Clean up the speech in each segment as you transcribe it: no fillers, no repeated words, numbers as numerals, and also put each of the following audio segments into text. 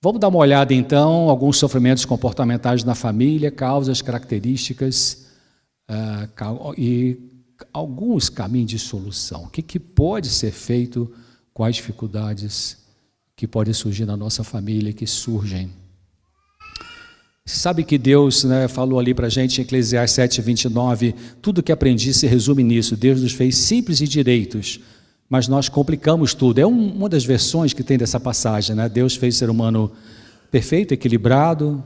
Vamos dar uma olhada, então, em alguns sofrimentos comportamentais na família, causas, características e alguns caminhos de solução. O que pode ser feito com as dificuldades que podem surgir na nossa família, que surgem. Você sabe que Deus, falou ali para a gente em Eclesiastes 7:29, tudo que aprendi se resume nisso, Deus nos fez simples e direitos, mas nós complicamos tudo. É uma das versões que tem dessa passagem, Deus fez o ser humano perfeito, equilibrado,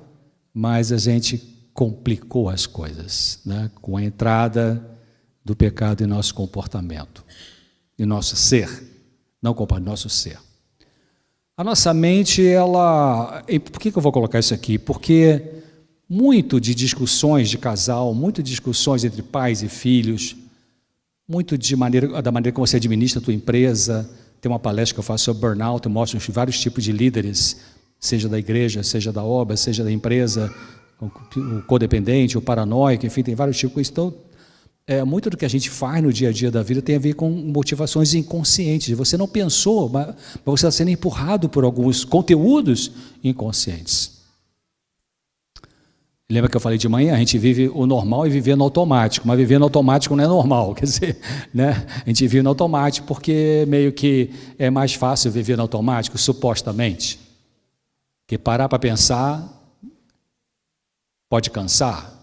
mas a gente complicou as coisas, com a entrada do pecado em nosso comportamento, em nosso ser, não comportamento, nosso ser. A nossa mente, por que eu vou colocar isso aqui? Porque muito de discussões de casal, muito de discussões entre pais e filhos, muito da maneira como você administra a tua empresa. Tem uma palestra que eu faço sobre burnout, eu mostro vários tipos de líderes, seja da igreja, seja da obra, seja da empresa, o codependente, o paranoico, enfim, tem vários tipos. Então, muito do que a gente faz no dia a dia da vida tem a ver com motivações inconscientes. Você não pensou, mas você está sendo empurrado por alguns conteúdos inconscientes. Lembra que eu falei de manhã? A gente vive o normal e viver no automático, mas viver no automático não é normal, quer dizer, a gente vive no automático porque meio que é mais fácil viver no automático, supostamente, que parar para pensar pode cansar.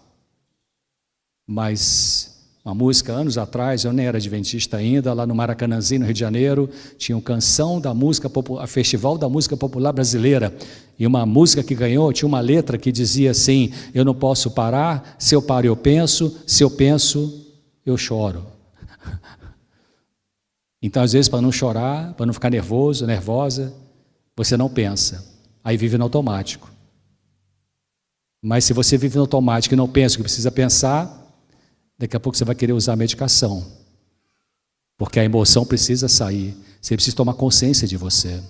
Mas uma música, anos atrás, eu nem era adventista ainda, lá no Maracanãzinho, no Rio de Janeiro, tinha uma canção da música popular, Festival da Música Popular Brasileira, e uma música que ganhou, tinha uma letra que dizia assim, eu não posso parar, se eu paro eu penso, se eu penso, eu choro. Então, às vezes, para não chorar, para não ficar nervoso, nervosa, você não pensa, aí vive no automático. Mas se você vive no automático e não pensa o que precisa pensar, daqui a pouco você vai querer usar a medicação, porque a emoção precisa sair, você precisa tomar consciência de você.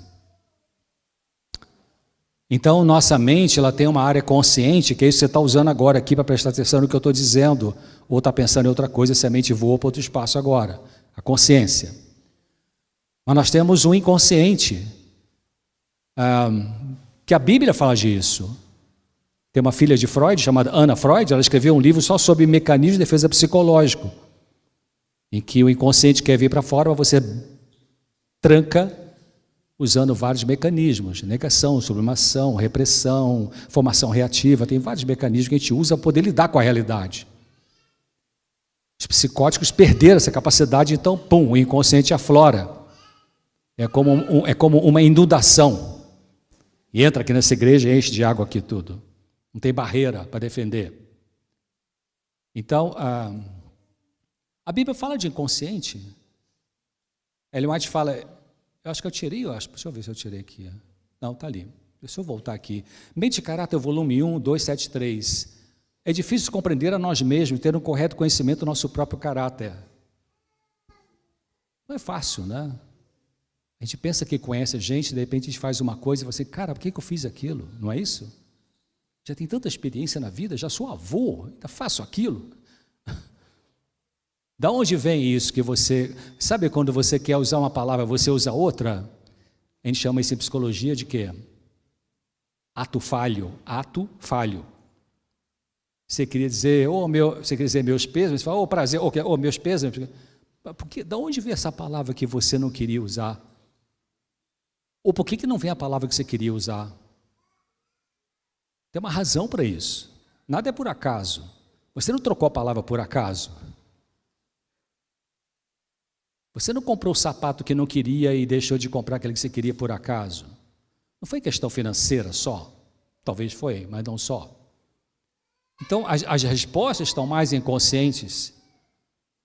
Então, nossa mente, ela tem uma área consciente, que é isso que você está usando agora aqui para prestar atenção no que eu estou dizendo, ou está pensando em outra coisa, se a mente voa para outro espaço agora, a consciência. Mas nós temos um inconsciente, que a Bíblia fala disso. Tem uma filha de Freud, chamada Anna Freud, ela escreveu um livro só sobre mecanismo de defesa psicológico, em que o inconsciente quer vir para fora, mas você tranca usando vários mecanismos, negação, sublimação, repressão, formação reativa, tem vários mecanismos que a gente usa para poder lidar com a realidade. Os psicóticos perderam essa capacidade, então, o inconsciente aflora. É como uma inundação. E entra aqui nessa igreja e enche de água aqui tudo. Não tem barreira para defender. Então, a Bíblia fala de inconsciente. Ellen White fala, eu acho que eu tirei, deixa eu ver se eu tirei aqui. Não, está ali. Deixa eu voltar aqui. Mente e Caráter, volume 1, 273. É difícil compreender a nós mesmos, ter um correto conhecimento do nosso próprio caráter. Não é fácil, A gente pensa que conhece a gente, de repente a gente faz uma coisa e você, cara, por que eu fiz aquilo? Não é isso? Já tem tanta experiência na vida, já sou avô, ainda faço aquilo. Da onde vem isso que você... Sabe quando você quer usar uma palavra, você usa outra? A gente chama isso em psicologia de quê? Ato falho. Ato falho. Você queria dizer, você queria dizer meus pesos, você fala, prazer, meus pesos. Porque, da onde vem essa palavra que você não queria usar? Ou por que não vem a palavra que você queria usar? Tem uma razão para isso. Nada é por acaso. Você não trocou a palavra por acaso. Você não comprou o sapato que não queria e deixou de comprar aquele que você queria por acaso. Não foi questão financeira só. Talvez foi, mas não só. Então, as respostas estão mais inconscientes.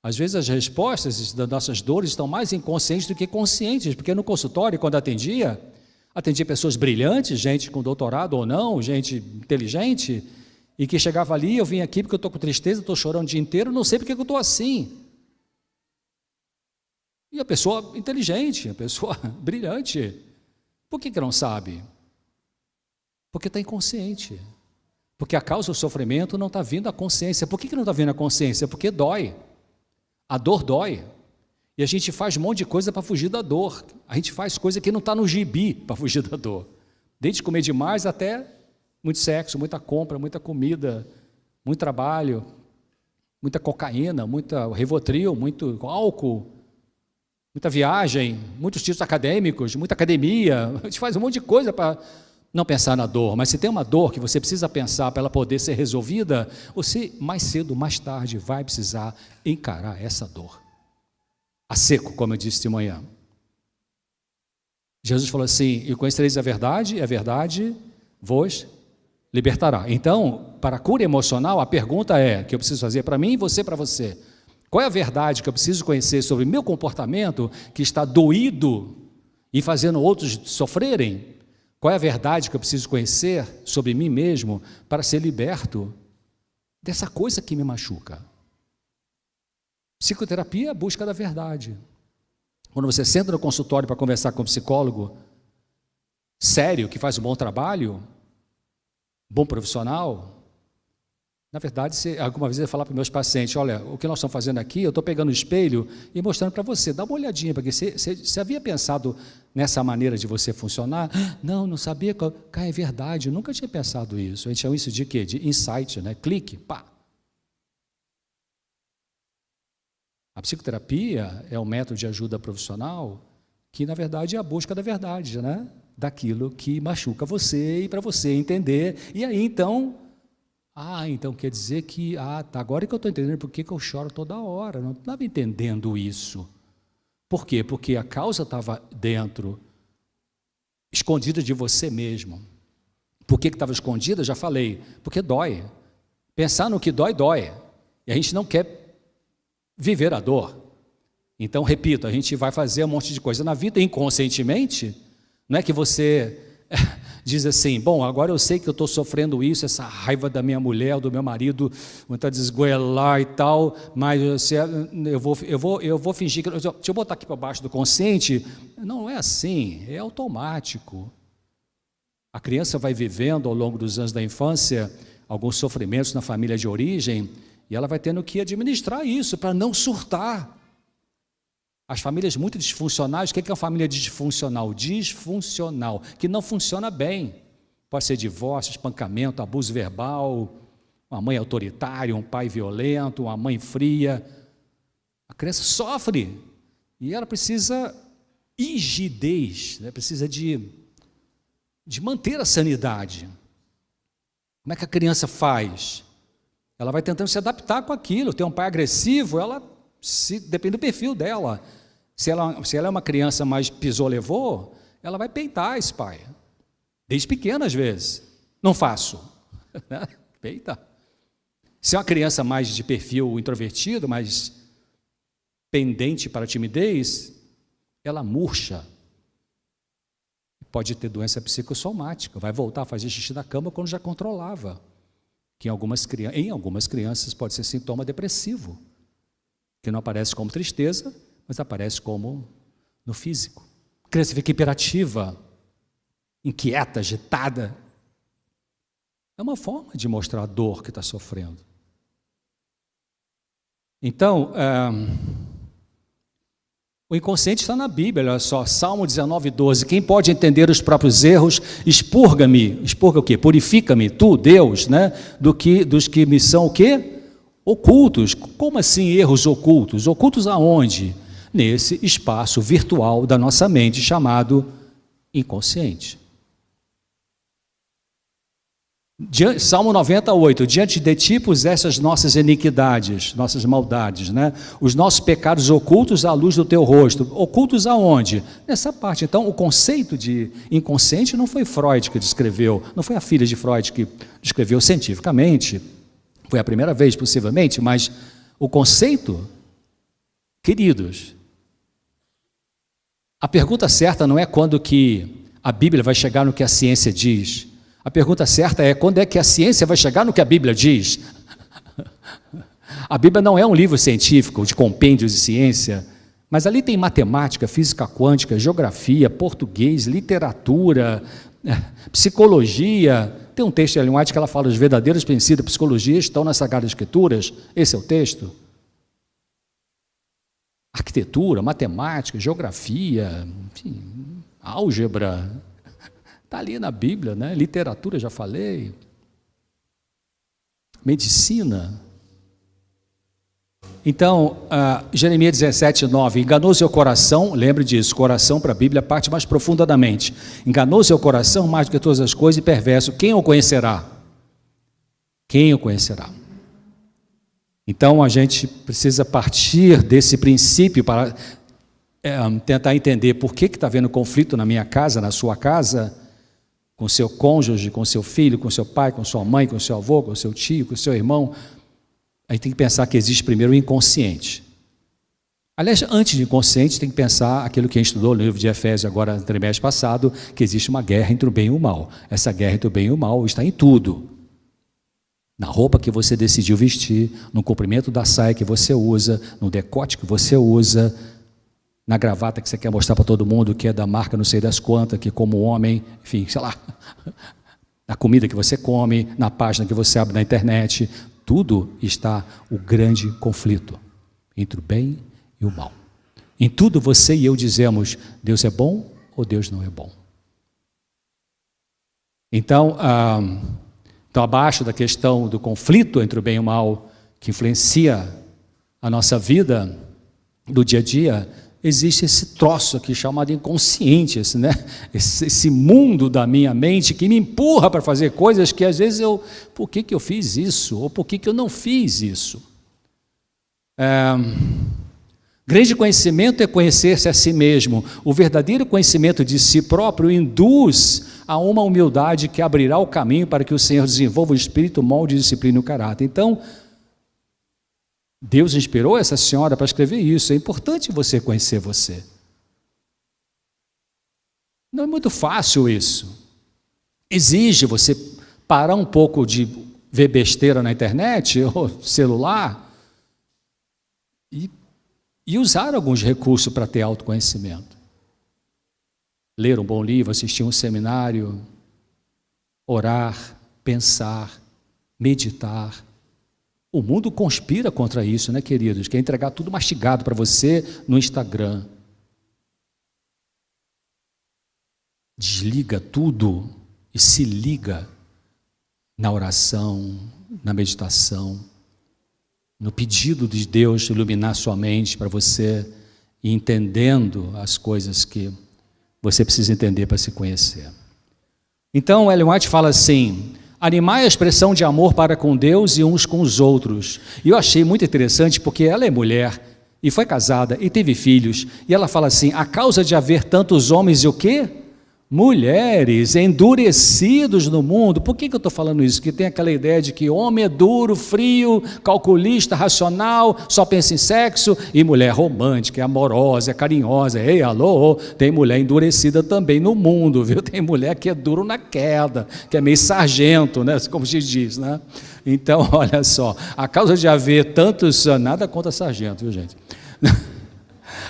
Às vezes as respostas das nossas dores estão mais inconscientes do que conscientes, porque no consultório, quando atendia pessoas brilhantes, gente com doutorado ou não, gente inteligente, e que chegava ali, eu vim aqui porque eu estou com tristeza, estou chorando o dia inteiro, não sei porque eu estou assim. E a pessoa inteligente, a pessoa brilhante, por que não sabe? Porque está inconsciente. Porque a causa do sofrimento não está vindo da consciência. Por que não está vindo a consciência? Porque dói. A dor dói. E a gente faz um monte de coisa para fugir da dor. A gente faz coisa que não está no gibi para fugir da dor. Desde comer demais até muito sexo, muita compra, muita comida, muito trabalho, muita cocaína, muita Rivotril, muito álcool, muita viagem, muitos títulos acadêmicos, muita academia. A gente faz um monte de coisa para não pensar na dor. Mas se tem uma dor que você precisa pensar para ela poder ser resolvida, você mais cedo, mais tarde, vai precisar encarar essa dor. A seco, como eu disse de manhã. Jesus falou assim: e conhecereis a verdade vos libertará. Então, para a cura emocional, a pergunta que eu preciso fazer para mim e você para você. Qual é a verdade que eu preciso conhecer sobre meu comportamento que está doído e fazendo outros sofrerem? Qual é a verdade que eu preciso conhecer sobre mim mesmo para ser liberto dessa coisa que me machuca? Psicoterapia é a busca da verdade. Quando você senta no consultório para conversar com um psicólogo sério, que faz um bom trabalho, bom profissional, na verdade, alguma vez eu falar para os meus pacientes: olha, o que nós estamos fazendo aqui, eu estou pegando o espelho e mostrando para você, dá uma olhadinha, porque você havia pensado nessa maneira de você funcionar? Não sabia, é verdade, eu nunca tinha pensado isso. A gente chama isso de quê? De insight, né? Clique, pá. A psicoterapia é um método de ajuda profissional que, na verdade, é a busca da verdade, né? Daquilo que machuca você e para você entender. E aí, então quer dizer que, tá, agora que eu estou entendendo por que eu choro toda hora. Não estava entendendo isso. Por quê? Porque a causa estava dentro, escondida de você mesmo. Por que estava escondida? Já falei. Porque dói. Pensar no que dói, dói. E a gente não quer viver a dor. Então, repito, a gente vai fazer um monte de coisa na vida inconscientemente. Não é que você diz assim: bom, agora eu sei que eu estou sofrendo isso, essa raiva da minha mulher ou do meu marido, vontade de esgoelar e tal, mas eu vou fingir que... Deixa eu botar aqui para baixo do consciente. Não é assim, é automático. A criança vai vivendo ao longo dos anos da infância alguns sofrimentos na família de origem, e ela vai tendo que administrar isso para não surtar. As famílias muito disfuncionais, o que é uma família disfuncional? Disfuncional, que não funciona bem. Pode ser divórcio, espancamento, abuso verbal, uma mãe autoritária, um pai violento, uma mãe fria. A criança sofre e ela precisa rigidez, né? Precisa de manter a sanidade. Como é que a criança faz? Ela vai tentando se adaptar com aquilo. Tem um pai agressivo, depende do perfil dela. Se ela é uma criança mais pisou-levou, ela vai peitar esse pai. Desde pequena, às vezes. Não faço. Peita. Se é uma criança mais de perfil introvertido, mais pendente para a timidez, ela murcha. Pode ter doença psicossomática. Vai voltar a fazer xixi na cama quando já controlava. Que em algumas crianças pode ser sintoma depressivo, que não aparece como tristeza, mas aparece como no físico. A criança fica hiperativa, inquieta, agitada. É uma forma de mostrar a dor que está sofrendo. Então, o inconsciente está na Bíblia, olha só, Salmo 19:12. Quem pode entender os próprios erros, expurga-me. Expurga o quê? Purifica-me, tu, Deus, né? Dos que me são o quê? Ocultos. Como assim erros ocultos? Ocultos aonde? Nesse espaço virtual da nossa mente chamado inconsciente. Salmo 98, diante de ti puseste as nossas iniquidades, nossas maldades, né? Os nossos pecados ocultos à luz do teu rosto. Ocultos aonde? Nessa parte. Então, o conceito de inconsciente não foi Freud que descreveu, não foi a filha de Freud que descreveu cientificamente, foi a primeira vez, possivelmente, mas o conceito, queridos, a pergunta certa não é quando que a Bíblia vai chegar no que a ciência diz. A pergunta certa é: quando é que a ciência vai chegar no que a Bíblia diz? A Bíblia não é um livro científico de compêndios de ciência, mas ali tem matemática, física quântica, geografia, português, literatura, psicologia. Tem um texto de Ellen White que ela fala: os verdadeiros princípios da psicologia estão nas Sagradas Escrituras. Esse é o texto. Arquitetura, matemática, geografia, enfim, álgebra, Está ali na Bíblia, né? Literatura, já falei. Medicina. Então, Jeremias 17:9, enganoso é o coração, lembre disso, coração para a Bíblia, parte mais profunda da mente. Enganoso é o coração mais do que todas as coisas e perverso. Quem o conhecerá? Quem o conhecerá? Então, a gente precisa partir desse princípio para tentar entender por que está havendo conflito na minha casa, na sua casa, com seu cônjuge, com seu filho, com seu pai, com sua mãe, com seu avô, com seu tio, com seu irmão. Aí tem que pensar que existe primeiro o inconsciente. Aliás, antes de inconsciente, tem que pensar aquilo que a gente estudou no livro de Efésios agora no trimestre passado, que existe uma guerra entre o bem e o mal. Essa guerra entre o bem e o mal está em tudo. Na roupa que você decidiu vestir, no comprimento da saia que você usa, no decote que você usa, na gravata que você quer mostrar para todo mundo, que é da marca não sei das quantas, que como homem, enfim, sei lá, na comida que você come, na página que você abre na internet, tudo está o grande conflito entre o bem e o mal. Em tudo você e eu dizemos, Deus é bom ou Deus não é bom. Então, abaixo da questão do conflito entre o bem e o mal, que influencia a nossa vida do dia a dia, existe esse troço aqui chamado inconsciente, esse mundo da minha mente que me empurra para fazer coisas que às vezes por que eu fiz isso? Ou por que eu não fiz isso? Grande conhecimento é conhecer-se a si mesmo. O verdadeiro conhecimento de si próprio induz a uma humildade que abrirá o caminho para que o Senhor desenvolva o espírito, molde e disciplina o caráter. Então, Deus inspirou essa senhora para escrever isso. É importante você conhecer você. Não é muito fácil isso. Exige você parar um pouco de ver besteira na internet ou celular e usar alguns recursos para ter autoconhecimento. Ler um bom livro, assistir um seminário, orar, pensar, meditar. O mundo conspira contra isso, né, queridos? Quer entregar tudo mastigado para você no Instagram. Desliga tudo e se liga na oração, na meditação, no pedido de Deus iluminar sua mente para você ir entendendo as coisas que você precisa entender para se conhecer. Então, Ellen White fala assim: animar a expressão de amor para com Deus e uns com os outros. E eu achei muito interessante porque ela é mulher e foi casada e teve filhos. E ela fala assim: a causa de haver tantos homens e o quê? Mulheres endurecidos no mundo. Por que eu estou falando isso? Porque tem aquela ideia de que homem é duro, frio, calculista, racional, só pensa em sexo, e mulher romântica, é amorosa, é carinhosa. Ei, alô, tem mulher endurecida também no mundo, viu? Tem mulher que é duro na queda, que é meio sargento, né? Como se diz, né? Então, olha só, a causa de haver tantos, nada contra sargento, viu, gente?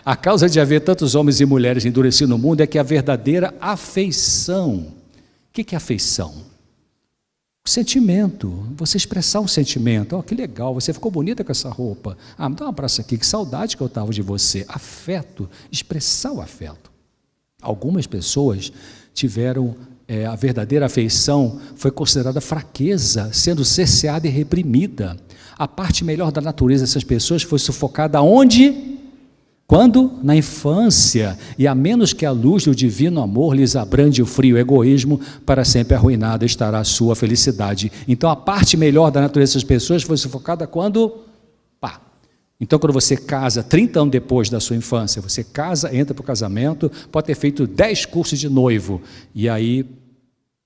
A causa de haver tantos homens e mulheres endurecidos no mundo é que a verdadeira afeição. O que é afeição? O sentimento, você expressar um sentimento. Oh, que legal, você ficou bonita com essa roupa. Me dá um abraço aqui, que saudade que eu estava de você. Afeto, expressar o afeto. Algumas pessoas tiveram, a verdadeira afeição foi considerada fraqueza, sendo cerceada e reprimida. A parte melhor da natureza dessas pessoas foi sufocada onde? Quando? Na infância, e a menos que a luz do divino amor lhes abrande o frio egoísmo, para sempre arruinada estará a sua felicidade. Então a parte melhor da natureza dessas pessoas foi sufocada quando? Então quando você casa 30 anos depois da sua infância, você casa, entra para o casamento, pode ter feito 10 cursos de noivo, e aí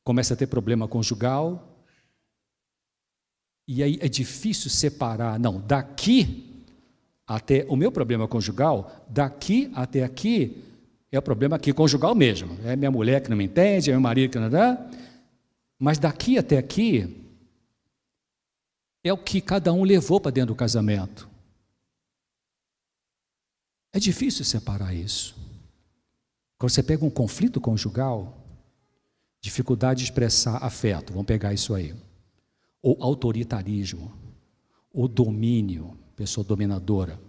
começa a ter problema conjugal, e aí é difícil separar, daqui até o meu problema conjugal, daqui até aqui, é o problema aqui conjugal mesmo. É minha mulher que não me entende, é meu marido que não dá. Mas daqui até aqui, é o que cada um levou para dentro do casamento. É difícil separar isso. Quando você pega um conflito conjugal, dificuldade de expressar afeto, vamos pegar isso aí. Ou autoritarismo, ou domínio, pessoa dominadora.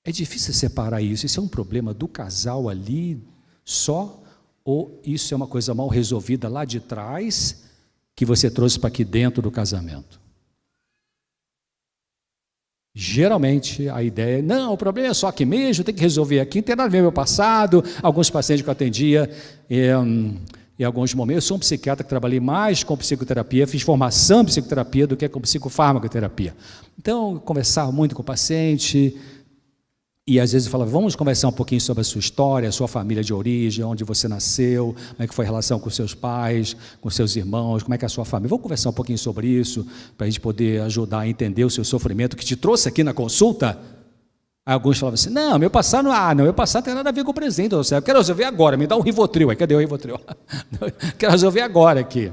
É difícil separar isso. Isso é um problema do casal ali só, ou isso é uma coisa mal resolvida lá de trás, que você trouxe para aqui dentro do casamento? Geralmente a ideia é, não, o problema é só aqui mesmo, tem que resolver aqui, não tem nada a ver com o meu passado. Alguns pacientes que eu atendia, em alguns momentos, eu sou um psiquiatra que trabalhei mais com psicoterapia, fiz formação em psicoterapia do que com psicofarmacoterapia. Então, eu conversava muito com o paciente, e às vezes eu falava, vamos conversar um pouquinho sobre a sua história, a sua família de origem, onde você nasceu, como é que foi a relação com seus pais, com seus irmãos, como é que é a sua família. Vamos conversar um pouquinho sobre isso, para a gente poder ajudar a entender o seu sofrimento que te trouxe aqui na consulta. Aí alguns falavam assim, não, meu passado não tem nada a ver com o presente, eu quero resolver agora, me dá um Rivotril. Aí, cadê o Rivotril? Quero resolver agora aqui.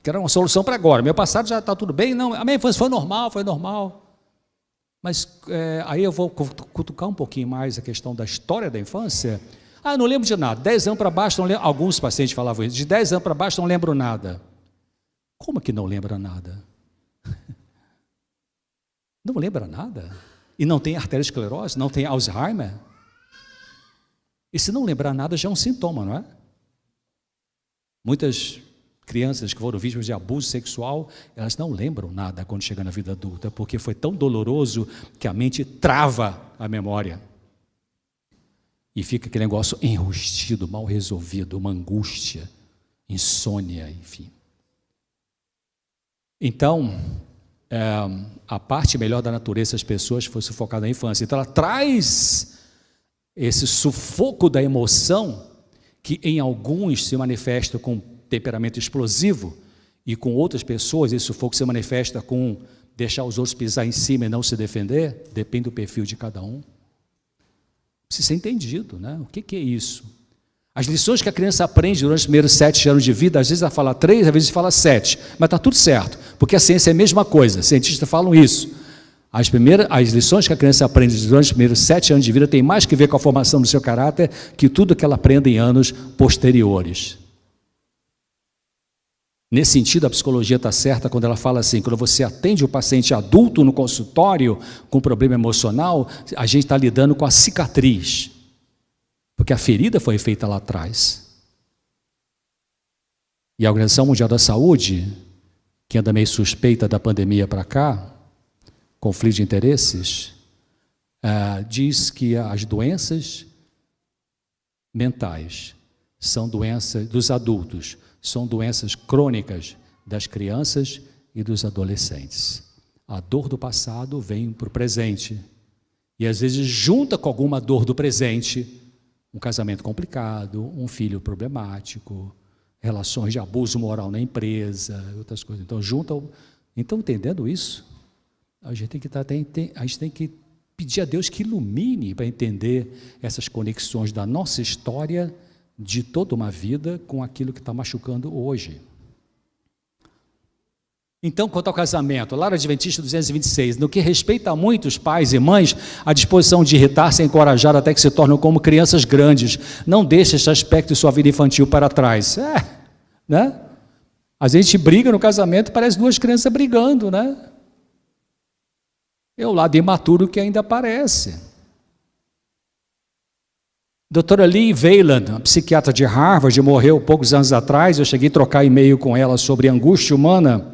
Quero uma solução para agora, meu passado já está tudo bem, não, a minha infância foi normal. Mas aí eu vou cutucar um pouquinho mais a questão da história da infância. Ah, não lembro de nada, 10 anos para baixo, não lembro. Alguns pacientes falavam isso, de 10 anos para baixo não lembro nada. Como que não lembra nada? Não lembra nada? E não tem arteriosclerose, não tem Alzheimer? E se não lembrar nada já é um sintoma, não é? Muitas crianças que foram vítimas de abuso sexual, elas não lembram nada quando chegam na vida adulta, porque foi tão doloroso que a mente trava a memória. E fica aquele negócio enrustido, mal resolvido, uma angústia, insônia, enfim. Então, a parte melhor da natureza das pessoas foi sufocada na infância. Então, ela traz esse sufoco da emoção, que em alguns se manifesta com temperamento explosivo, e com outras pessoas esse sufoco se manifesta com deixar os outros pisar em cima e não se defender. Depende do perfil de cada um. Precisa ser entendido, né? O que é isso? As lições que a criança aprende durante os primeiros 7 anos de vida, às vezes ela fala 3, às vezes fala 7, mas está tudo certo, porque a ciência é a mesma coisa, cientistas falam isso. As lições que a criança aprende durante os primeiros 7 anos de vida tem mais que ver com a formação do seu caráter que tudo que ela aprende em anos posteriores. Nesse sentido, a psicologia está certa quando ela fala assim, quando você atende o paciente adulto no consultório com problema emocional, a gente está lidando com a cicatriz, porque a ferida foi feita lá atrás. E a Organização Mundial da Saúde, que anda meio suspeita da pandemia para cá, conflito de interesses, diz que as doenças mentais são doenças dos adultos, são doenças crônicas das crianças e dos adolescentes. A dor do passado vem para o presente. E às vezes junta com alguma dor do presente, um casamento complicado, um filho problemático, relações de abuso moral na empresa, outras coisas. Então junta. Então, entendendo isso, a gente tem que pedir a Deus que ilumine para entender essas conexões da nossa história de toda uma vida com aquilo que está machucando hoje. Então, quanto ao casamento, Lar Adventista 226, no que respeita a muitos pais e mães, a disposição de irritar-se e encorajar até que se tornam como crianças grandes. Não deixe este aspecto de sua vida infantil para trás. Né? Às vezes a gente briga no casamento e parece 2 crianças brigando, né? É o lado imaturo que ainda aparece. Doutora Lee Wayland, uma psiquiatra de Harvard, morreu poucos anos atrás. Eu cheguei a trocar e-mail com ela sobre angústia humana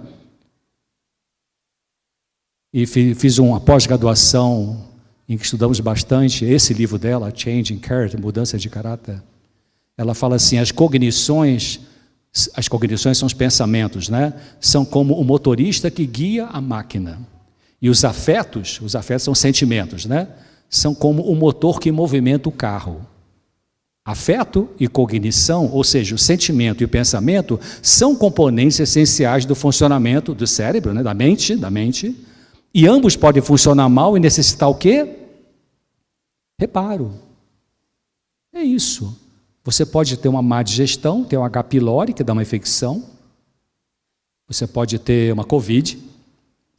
e fiz uma pós-graduação em que estudamos bastante esse livro dela, Changing Character, Mudança de Caráter. Ela fala assim, as cognições são os pensamentos, né? São como o motorista que guia a máquina. E os afetos são sentimentos, né? São como o motor que movimenta o carro. Afeto e cognição, ou seja, o sentimento e o pensamento, são componentes essenciais do funcionamento do cérebro, né? da mente, e ambos podem funcionar mal e necessitar o quê? Reparo. É isso. Você pode ter uma má digestão, ter um H. pylori, que dá uma infecção. Você pode ter uma Covid,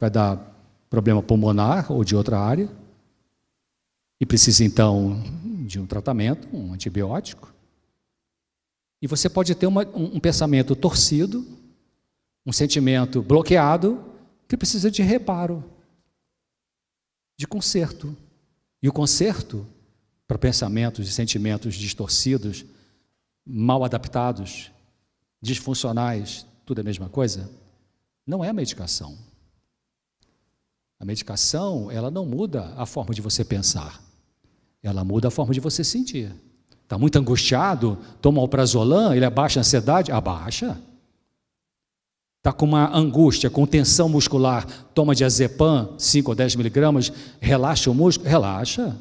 vai dar problema pulmonar ou de outra área, e precisa então de um tratamento, um antibiótico. E você pode ter um pensamento torcido, um sentimento bloqueado, que precisa de reparo, de conserto. E o conserto para pensamentos e sentimentos distorcidos mal adaptados, disfuncionais, tudo é a mesma coisa? Não é a medicação. A medicação, ela não muda a forma de você pensar. Ela muda a forma de você sentir. Está muito angustiado, toma alprazolam, ele abaixa a ansiedade? Abaixa. Está com uma angústia, com tensão muscular, toma diazepam, 5 ou 10 miligramas, relaxa o músculo? Relaxa.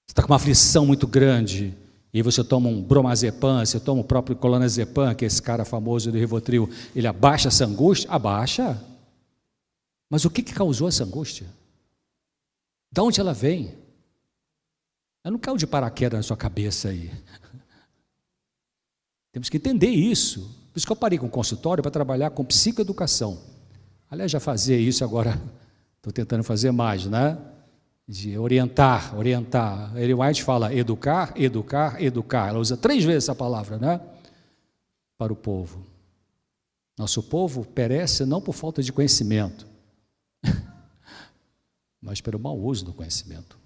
Está com uma aflição muito grande, e você toma um bromazepam, você toma o próprio clonazepam, que é esse cara famoso do Rivotril, ele abaixa essa angústia? Abaixa. Mas o que causou essa angústia? De onde ela vem? Ela não caiu de paraquedas na sua cabeça aí. Temos que entender isso. Por isso que eu parei com o consultório para trabalhar com psicoeducação. Aliás, já fazia isso, agora estou tentando fazer mais, né? De orientar. Ellen White fala educar. Ela usa 3 vezes essa palavra, né? Para o povo. Nosso povo perece não por falta de conhecimento, mas pelo mau uso do conhecimento.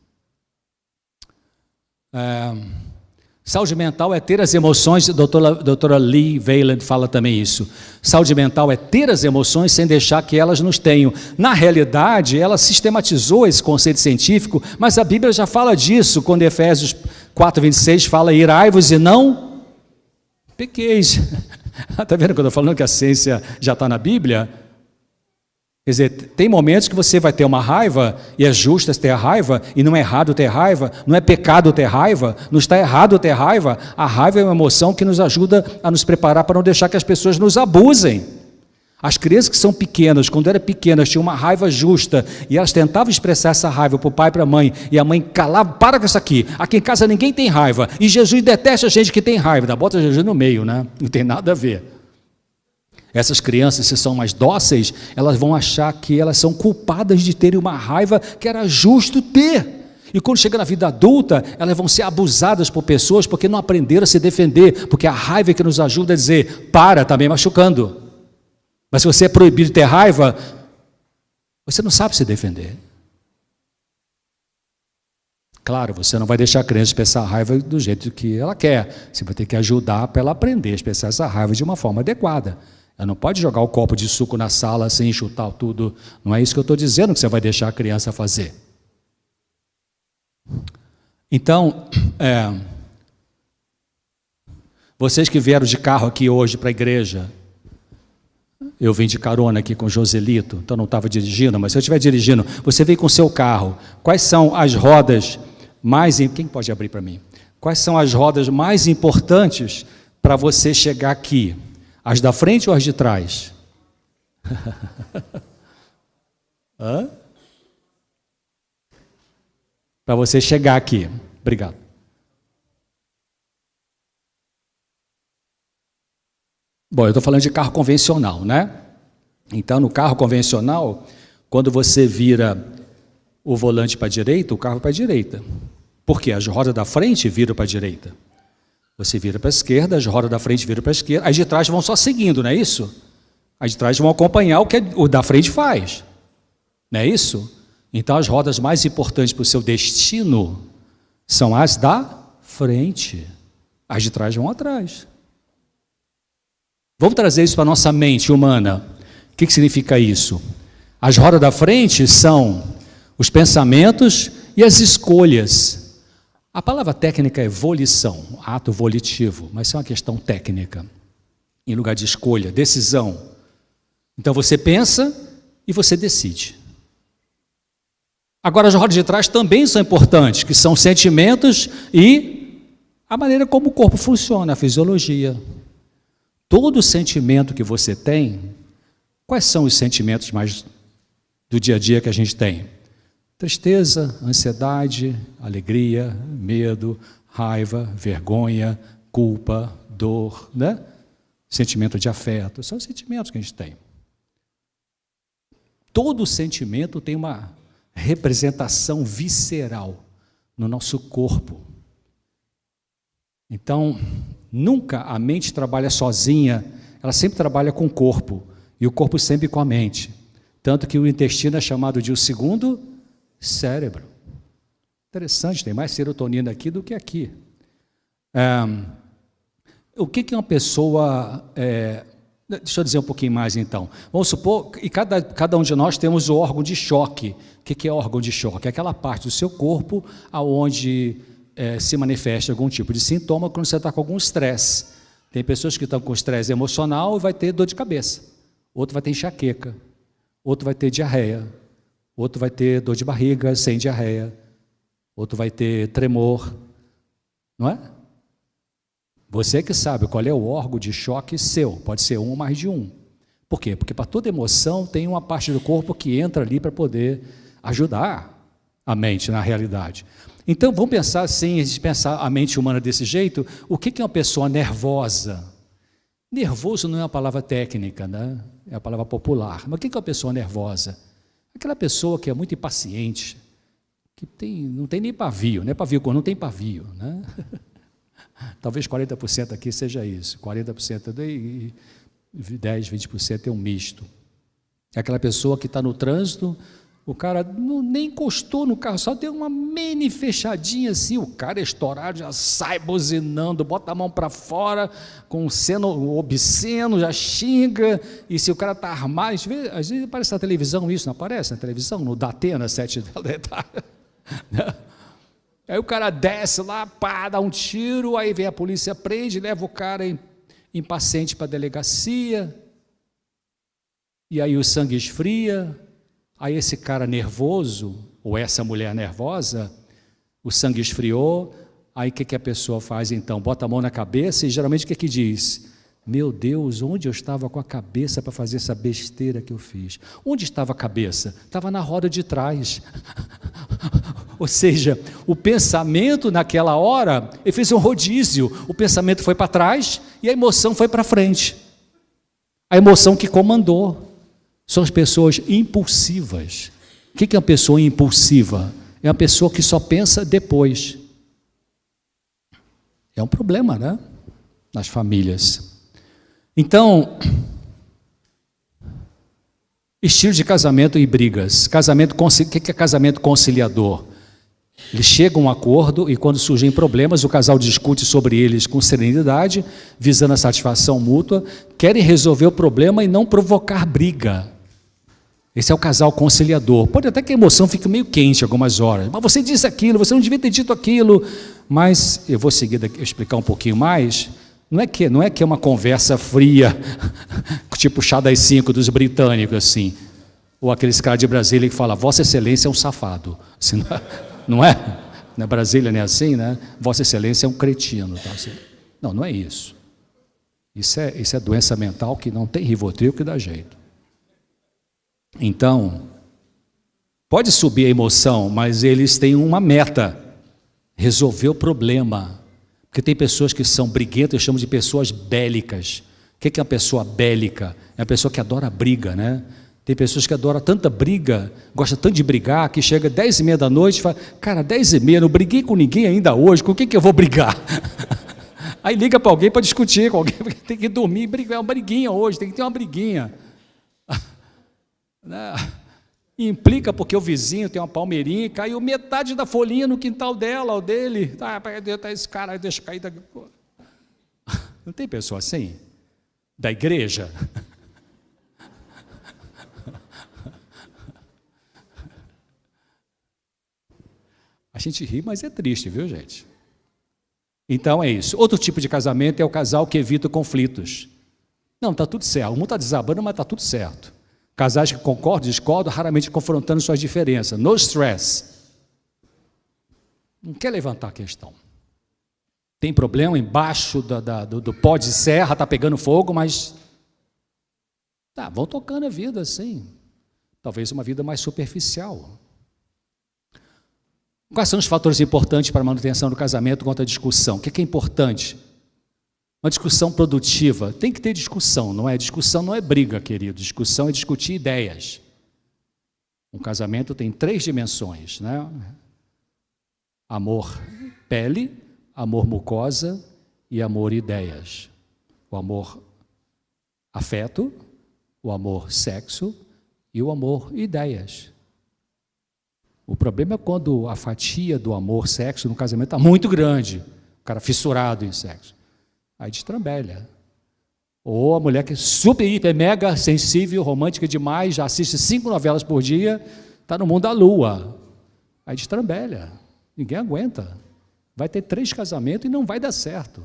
Saúde mental é ter as emoções, a doutora Lee Valand fala também isso. Saúde mental é ter as emoções sem deixar que elas nos tenham. Na realidade, ela sistematizou esse conceito científico, mas a Bíblia já fala disso, quando Efésios 4:26 fala: irai-vos e não pequeis. Está vendo que eu estou falando que a ciência já está na Bíblia? Quer dizer, tem momentos que você vai ter uma raiva, e é justo ter a raiva, e não é errado ter raiva, não é pecado ter raiva, não está errado ter raiva. A raiva é uma emoção que nos ajuda a nos preparar para não deixar que as pessoas nos abusem. As crianças que são pequenas, quando eram pequenas, tinham uma raiva justa, e elas tentavam expressar essa raiva para o pai e para a mãe, e a mãe calava: para com isso aqui em casa ninguém tem raiva, e Jesus detesta a gente que tem raiva, dá bota Jesus no meio, né? Não tem nada a ver. Essas crianças, se são mais dóceis, elas vão achar que elas são culpadas de terem uma raiva que era justo ter. E quando chega na vida adulta, elas vão ser abusadas por pessoas porque não aprenderam a se defender, porque a raiva é que nos ajuda a dizer: para, está me machucando. Mas se você é proibido de ter raiva, você não sabe se defender. Claro, você não vai deixar a criança expressar a raiva do jeito que ela quer. Você vai ter que ajudar para ela aprender a expressar essa raiva de uma forma adequada. Ela não pode jogar o copo de suco na sala sem chutar tudo. Não é isso que eu estou dizendo que você vai deixar a criança fazer. Então, vocês que vieram de carro aqui hoje para a igreja, eu vim de carona aqui com o Joselito, então não estava dirigindo, mas se eu estiver dirigindo, você vem com o seu carro, quais são as rodas mais... Quem pode abrir para mim? Quais são as rodas mais importantes para você chegar aqui? As da frente ou as de trás? Para você chegar aqui. Obrigado. Bom, eu estou falando de carro convencional, né? Então, no carro convencional, quando você vira o volante para a direita, o carro para a direita. Por quê? As rodas da frente viram para a direita. Você vira para a esquerda, as rodas da frente viram para a esquerda, as de trás vão só seguindo, não é isso? As de trás vão acompanhar o que o da frente faz, não é isso? Então, as rodas mais importantes para o seu destino são as da frente, as de trás vão atrás. Vamos trazer isso para a nossa mente humana. O que significa isso? As rodas da frente são os pensamentos e as escolhas. A palavra técnica é volição, ato volitivo, mas isso é uma questão técnica, em lugar de escolha, decisão. Então você pensa e você decide. Agora as rodas de trás também são importantes, que são sentimentos e a maneira como o corpo funciona, a fisiologia. Todo sentimento que você tem, quais são os sentimentos mais do dia a dia que a gente tem? Tristeza, ansiedade, alegria, medo, raiva, vergonha, culpa, dor, né? Sentimento de afeto, são os sentimentos que a gente tem. Todo sentimento tem uma representação visceral no nosso corpo. Então, nunca a mente trabalha sozinha, ela sempre trabalha com o corpo, e o corpo sempre com a mente. Tanto que o intestino é chamado de o segundo cérebro. Interessante, tem mais serotonina aqui do que aqui. O que é uma pessoa... deixa eu dizer um pouquinho mais, então. Vamos supor que cada um de nós temos o órgão de choque. O que é órgão de choque? É aquela parte do seu corpo onde se manifesta algum tipo de sintoma quando você está com algum estresse. Tem pessoas que estão com estresse emocional e vai ter dor de cabeça. Outro vai ter enxaqueca. Outro vai ter diarreia. Outro vai ter dor de barriga sem diarreia. Outro vai ter tremor. Não é? Você que sabe qual é o órgão de choque seu. Pode ser um ou mais de um. Por quê? Porque para toda emoção tem uma parte do corpo que entra ali para poder ajudar a mente na realidade. Então, vamos pensar assim, a gente pensar a mente humana desse jeito, o que é uma pessoa nervosa? Nervoso não é uma palavra técnica, né? É a palavra popular. Mas o que é uma pessoa nervosa? Aquela pessoa que é muito impaciente, que não tem nem pavio, né? Pavio, não tem pavio, né? Talvez 40% aqui seja isso, 40% e 10%, 20% é um misto. É aquela pessoa que está no trânsito, o cara nem encostou no carro, só deu uma mini fechadinha assim, o cara é estourado, já sai buzinando, bota a mão para fora, com um seno obsceno, já xinga, e se o cara está armado, às vezes aparece na televisão isso, não aparece na televisão? No Datena, 7 da tarde. Aí o cara desce lá, pá, dá um tiro, aí vem a polícia, prende, leva o cara impaciente para a delegacia, e aí o sangue esfria, aí esse cara nervoso, ou essa mulher nervosa, o sangue esfriou, aí o que a pessoa faz então? Bota a mão na cabeça e geralmente o que diz? Meu Deus, onde eu estava com a cabeça para fazer essa besteira que eu fiz? Onde estava a cabeça? Estava na roda de trás. Ou seja, o pensamento naquela hora, ele fez um rodízio, o pensamento foi para trás e a emoção foi para frente. A emoção que comandou. São as pessoas impulsivas. O que é uma pessoa impulsiva? É uma pessoa que só pensa depois. É um problema, né? Nas famílias. Então, estilo de casamento e brigas. O que é casamento conciliador? Eles chegam a um acordo e quando surgem problemas, o casal discute sobre eles com serenidade, visando a satisfação mútua, querem resolver o problema e não provocar briga. Esse é o casal conciliador. Pode até que a emoção fique meio quente algumas horas, mas você disse aquilo, você não devia ter dito aquilo, mas eu vou seguir daqui, explicar um pouquinho mais. Não é que é uma conversa fria, tipo chá das 5 dos britânicos, assim, ou aqueles caras de Brasília que falam, Vossa Excelência é um safado. Assim, não é? Na Brasília não é assim, né? Vossa Excelência é um cretino. Tá? Assim, não é isso. Isso é doença mental que não tem Rivotril que dá jeito. Então, pode subir a emoção, mas eles têm uma meta, resolver o problema. Porque tem pessoas que são briguentas, eu chamo de pessoas bélicas. O que é uma pessoa bélica? É uma pessoa que adora briga, né? Tem pessoas que adoram tanta briga, gosta tanto de brigar, que chega 10h30 da noite e fala, cara, 10h30, não briguei com ninguém ainda hoje, com quem que eu vou brigar? Aí liga para alguém para discutir com alguém, porque tem que dormir, brigar, é uma briguinha hoje, tem que ter uma briguinha. Implica porque o vizinho tem uma palmeirinha e caiu metade da folhinha no quintal dela ou dele. Tá, esse cara deixa cair daqui. Não tem pessoa assim? Da igreja? A gente ri, mas é triste, viu, gente? Então é isso. Outro tipo de casamento é o casal que evita conflitos. Não, está tudo certo. Um está desabando, mas está tudo certo. Casais que concordam, discordam, raramente confrontando suas diferenças. No stress. Não quer levantar a questão. Tem problema embaixo do pó de serra, está pegando fogo, mas vão tocando a vida assim. Talvez uma vida mais superficial. Quais são os fatores importantes para a manutenção do casamento contra a discussão? O que é importante? Uma discussão produtiva. Tem que ter discussão, não é? Discussão não é briga, querido. Discussão é discutir ideias. Um casamento tem 3 dimensões, né? Amor pele, amor mucosa e amor ideias. O amor afeto, o amor sexo e o amor ideias. O problema é quando a fatia do amor sexo no casamento está muito grande. cara fissurado em sexo. Aí destrambelha. Ou a mulher que é super, hiper, mega sensível, romântica demais, já assiste 5 novelas por dia, está no mundo da lua. Aí destrambelha. Ninguém aguenta. Vai ter 3 casamentos e não vai dar certo.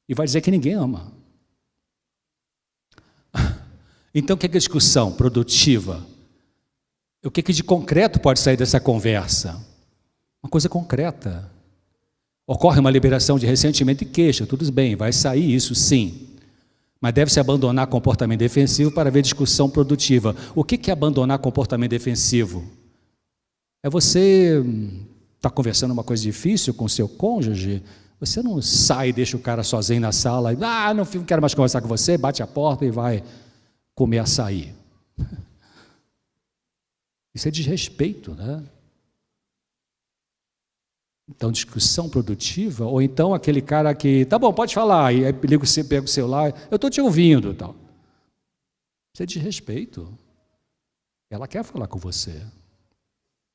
E vai dizer que ninguém ama. Então, o que é discussão produtiva? O que de concreto pode sair dessa conversa? Uma coisa concreta. Ocorre uma liberação de ressentimento e queixa, tudo bem, vai sair isso sim. Mas deve-se abandonar comportamento defensivo para haver discussão produtiva. O que é abandonar comportamento defensivo? É você estar conversando uma coisa difícil com o seu cônjuge, você não sai e deixa o cara sozinho na sala, não quero mais conversar com você, bate a porta e vai comer açaí. Isso é desrespeito, né? Então, discussão produtiva, ou então aquele cara que, tá bom, pode falar, e aí pega o celular, eu estou te ouvindo, tal. Isso é desrespeito. Ela quer falar com você.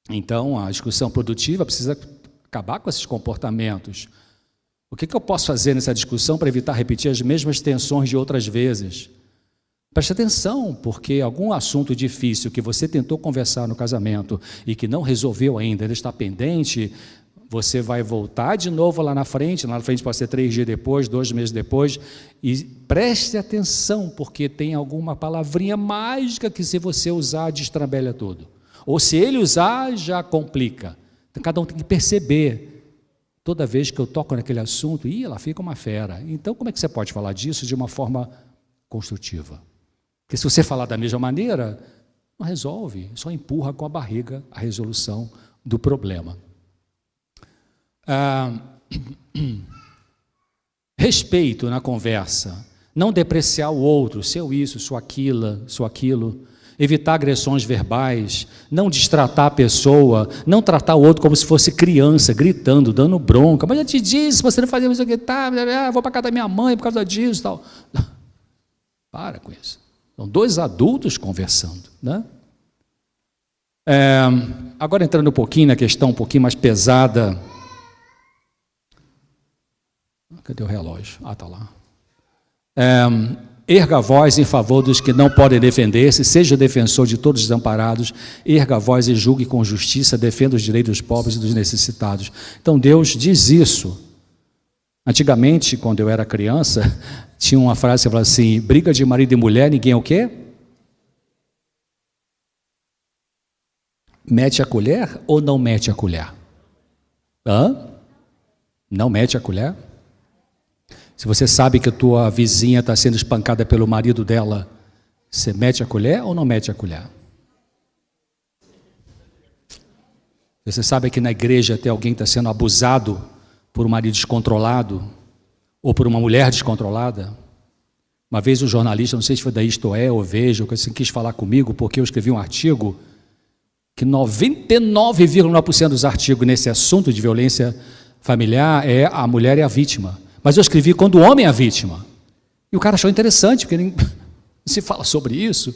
Então, a discussão produtiva precisa acabar com esses comportamentos. O que eu posso fazer nessa discussão para evitar repetir as mesmas tensões de outras vezes? Preste atenção, porque algum assunto difícil que você tentou conversar no casamento e que não resolveu ainda, ele está pendente, você vai voltar de novo lá na frente pode ser 3 dias depois, 2 meses depois, e preste atenção, porque tem alguma palavrinha mágica que se você usar, destrambelha tudo. Ou se ele usar, já complica. Então, cada um tem que perceber, toda vez que eu toco naquele assunto, ela fica uma fera. Então, como é que você pode falar disso de uma forma construtiva? Porque se você falar da mesma maneira, não resolve, só empurra com a barriga a resolução do problema. Respeito na conversa, não depreciar o outro, seu isso, sua aquilo, evitar agressões verbais, não destratar a pessoa, não tratar o outro como se fosse criança, gritando, dando bronca, mas eu te disse, você não fazia isso aqui, vou para casa da minha mãe por causa disso, tal. Para com isso. São 2 adultos conversando, né? Agora entrando um pouquinho na questão um pouquinho mais pesada. Cadê o relógio? Está lá. Erga a voz em favor dos que não podem defender-se, seja defensor de todos os desamparados, erga a voz e julgue com justiça, defenda os direitos dos pobres e dos necessitados. Então Deus diz isso. Antigamente, quando eu era criança, tinha uma frase que falava assim, briga de marido e mulher, ninguém é o quê? Mete a colher ou não mete a colher? Não mete a colher? Se você sabe que a tua vizinha está sendo espancada pelo marido dela, você mete a colher ou não mete a colher? Você sabe que na igreja tem alguém que está sendo abusado por um marido descontrolado ou por uma mulher descontrolada? Uma vez um jornalista, não sei se foi da Isto É ou Veja, assim, quis falar comigo porque eu escrevi um artigo que 99,9% dos artigos nesse assunto de violência familiar a mulher é a vítima. Mas eu escrevi quando o homem é a vítima. E o cara achou interessante, porque se fala sobre isso.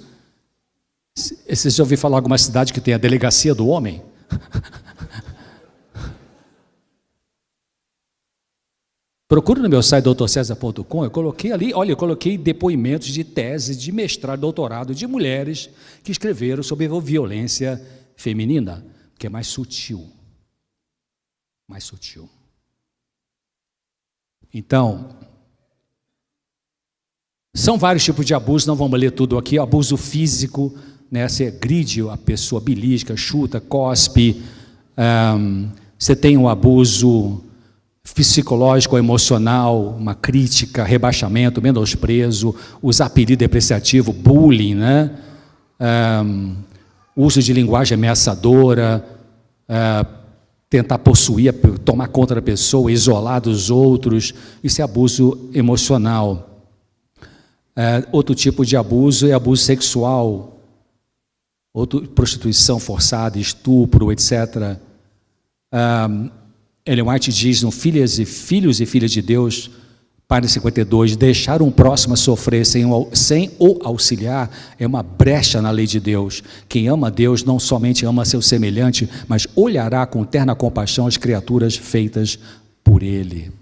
Vocês já ouviram falar de alguma cidade que tem a delegacia do homem? Procure no meu site doutorcesar.com, eu coloquei ali, eu coloquei depoimentos de tese, de mestrado, doutorado, de mulheres que escreveram sobre violência feminina, que é mais sutil. Mais sutil. Então, são vários tipos de abuso, não vamos ler tudo aqui. Abuso físico, né? Você agride a pessoa, belisca, chuta, cospe. Você tem um abuso psicológico, emocional, uma crítica, rebaixamento, menosprezo, usar apelido depreciativo, bullying, né? Uso de linguagem ameaçadora, tentar possuir, tomar conta da pessoa, isolar dos outros, isso é abuso emocional. Outro tipo de abuso é abuso sexual, prostituição forçada, estupro, etc. Ellen White diz no Filhos e Filhas de Deus, página 52, deixar um próximo a sofrer sem o auxiliar é uma brecha na lei de Deus. Quem ama a Deus não somente ama seu semelhante, mas olhará com terna compaixão as criaturas feitas por Ele.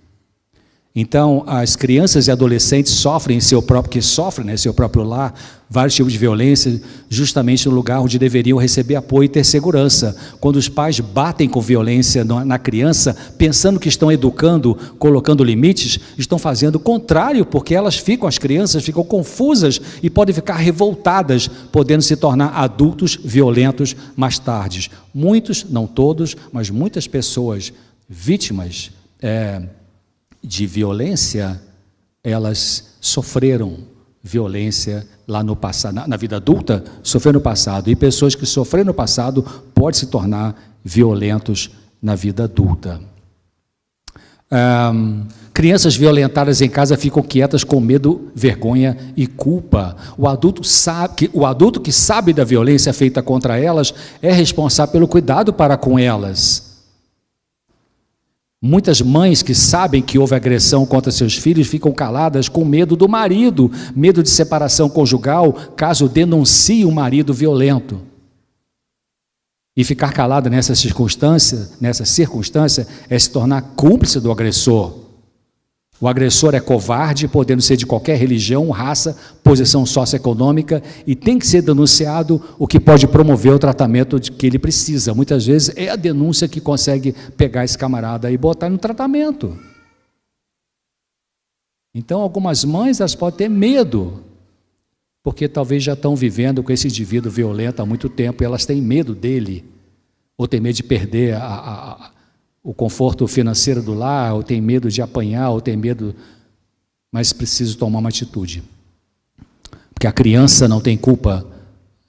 Então, as crianças e adolescentes sofrem seu próprio lar, vários tipos de violência, justamente no lugar onde deveriam receber apoio e ter segurança. Quando os pais batem com violência na criança, pensando que estão educando, colocando limites, estão fazendo o contrário, porque as crianças ficam confusas e podem ficar revoltadas, podendo se tornar adultos violentos mais tarde. Muitos, não todos, mas muitas pessoas vítimas de violência, elas sofreram violência lá no passado, na vida adulta, sofreram no passado, e pessoas que sofreram no passado podem se tornar violentos na vida adulta. Crianças violentadas em casa ficam quietas com medo, vergonha e culpa. O adulto que sabe da violência feita contra elas é responsável pelo cuidado para com elas. Muitas mães que sabem que houve agressão contra seus filhos ficam caladas com medo do marido, medo de separação conjugal, caso denuncie um marido violento. E ficar calada nessa circunstância é se tornar cúmplice do agressor. O agressor é covarde, podendo ser de qualquer religião, raça, posição socioeconômica, e tem que ser denunciado, o que pode promover o tratamento que ele precisa. Muitas vezes é a denúncia que consegue pegar esse camarada e botar no tratamento. Então, algumas mães, elas podem ter medo, porque talvez já estão vivendo com esse indivíduo violento há muito tempo, e elas têm medo dele, ou têm medo de perder o conforto financeiro do lar, ou tem medo de apanhar, ou tem medo, mas preciso tomar uma atitude. Porque a criança não tem culpa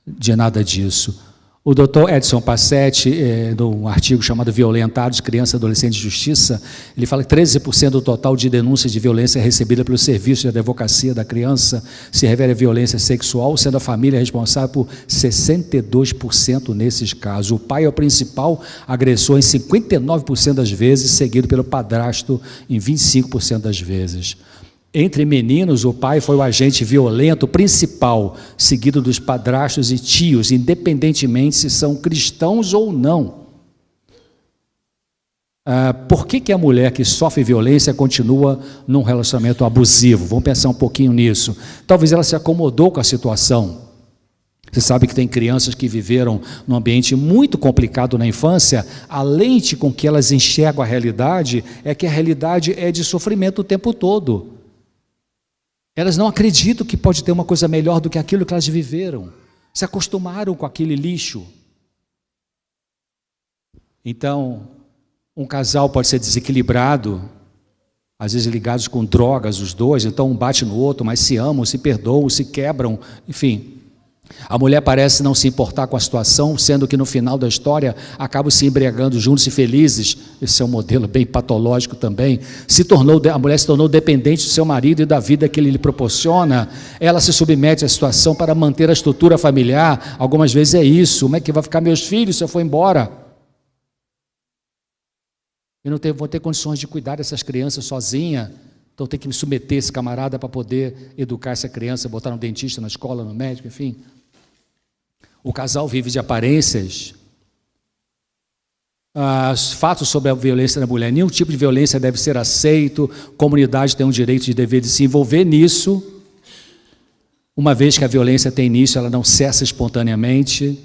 de nada disso. O Dr. Edson Passetti, num artigo chamado Violentados, Criança, Adolescente e Justiça, ele fala que 13% do total de denúncias de violência recebida pelo Serviço de Advocacia da Criança se refere à violência sexual, sendo a família responsável por 62% nesses casos. O pai é o principal agressor em 59% das vezes, seguido pelo padrasto em 25% das vezes. Entre meninos, o pai foi o agente violento principal, seguido dos padrastos e tios, independentemente se são cristãos ou não. Por que a mulher que sofre violência continua num relacionamento abusivo? Vamos pensar um pouquinho nisso. Talvez ela se acomodou com a situação. Você sabe que tem crianças que viveram num ambiente muito complicado na infância. A lente com que elas enxergam a realidade é que a realidade é de sofrimento o tempo todo. Elas não acreditam que pode ter uma coisa melhor do que aquilo que elas viveram. Se acostumaram com aquele lixo. Então, um casal pode ser desequilibrado, às vezes ligados com drogas, os dois, então um bate no outro, mas se amam, se perdoam, se quebram, enfim. A mulher parece não se importar com a situação, sendo que no final da história acabam se embriagando juntos e felizes. Esse é um modelo bem patológico também. A mulher se tornou dependente do seu marido e da vida que ele lhe proporciona. Ela se submete à situação para manter a estrutura familiar. Algumas vezes é isso. Como é que vai ficar meus filhos se eu for embora? Eu não vou ter condições de cuidar dessas crianças sozinha. Então tem que me submeter a esse camarada para poder educar essa criança, botar no dentista, na escola, no médico, enfim. O casal vive de aparências. Os fatos sobre a violência da mulher. Nenhum tipo de violência deve ser aceito. A comunidade tem o direito e dever de se envolver nisso. Uma vez que a violência tem início, ela não cessa espontaneamente.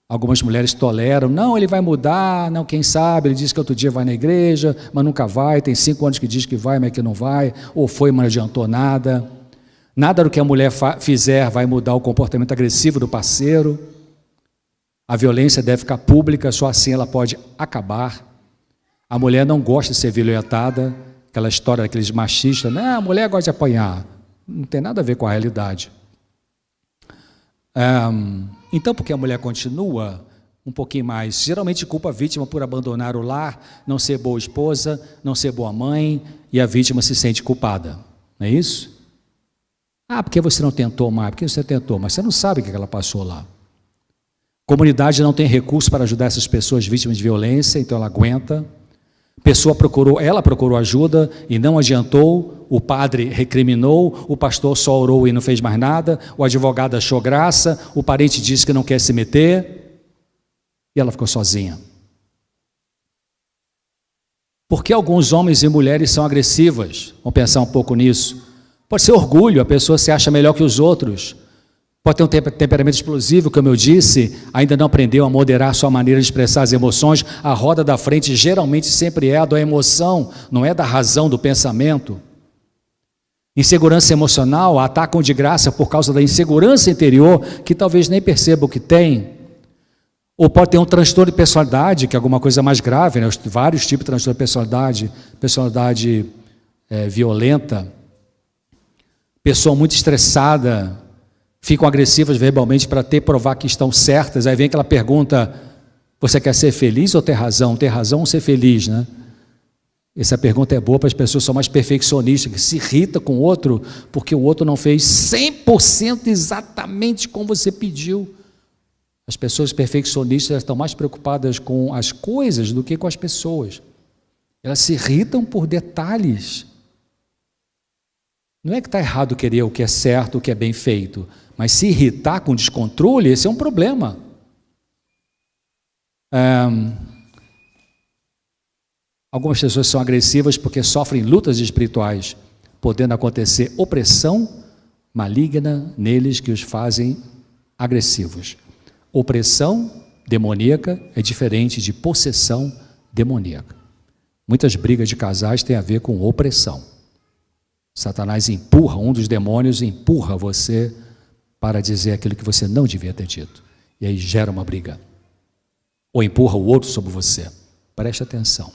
Algumas mulheres toleram. Não, ele vai mudar. Não, quem sabe? Ele diz que outro dia vai na igreja, mas nunca vai. Tem 5 anos que diz que vai, mas que não vai. Ou foi, mas não adiantou nada. Nada do que a mulher fizer vai mudar o comportamento agressivo do parceiro. A violência deve ficar pública, só assim ela pode acabar. A mulher não gosta de ser violentada, aquela história daqueles machistas, né? A mulher gosta de apanhar. Não tem nada a ver com a realidade. Então, por que a mulher continua um pouquinho mais? Geralmente culpa a vítima por abandonar o lar, não ser boa esposa, não ser boa mãe, e a vítima se sente culpada. Não é isso? Porque você não tentou mais? Porque você tentou, mas você não sabe o que ela passou lá. A comunidade não tem recursos para ajudar essas pessoas vítimas de violência, então ela aguenta. Ela procurou ajuda e não adiantou. O padre recriminou, o pastor só orou e não fez mais nada, o advogado achou graça, o parente disse que não quer se meter, e ela ficou sozinha. Por que alguns homens e mulheres são agressivas? Vamos pensar um pouco nisso. Pode ser orgulho, a pessoa se acha melhor que os outros. Pode ter um temperamento explosivo, como eu disse, ainda não aprendeu a moderar sua maneira de expressar as emoções. A roda da frente geralmente sempre é a da emoção, não é da razão, do pensamento. Insegurança emocional, atacam de graça por causa da insegurança interior, que talvez nem perceba o que tem. Ou pode ter um transtorno de personalidade, que é alguma coisa mais grave, né? Vários tipos de transtorno de personalidade violenta. Pessoa muito estressada, ficam agressivas verbalmente para provar que estão certas. Aí vem aquela pergunta: você quer ser feliz ou ter razão? Ter razão ou ser feliz, né? Essa pergunta é boa para as pessoas que são mais perfeccionistas, que se irritam com o outro porque o outro não fez 100% exatamente como você pediu. As pessoas perfeccionistas estão mais preocupadas com as coisas do que com as pessoas. Elas se irritam por detalhes. Não é que está errado querer o que é certo, o que é bem feito, mas se irritar com descontrole, esse é um problema. Algumas pessoas são agressivas porque sofrem lutas espirituais, podendo acontecer opressão maligna neles que os fazem agressivos. Opressão demoníaca é diferente de possessão demoníaca. Muitas brigas de casais têm a ver com opressão. Satanás empurra, um dos demônios empurra você para dizer aquilo que você não devia ter dito. E aí gera uma briga. Ou empurra o outro sobre você. Preste atenção.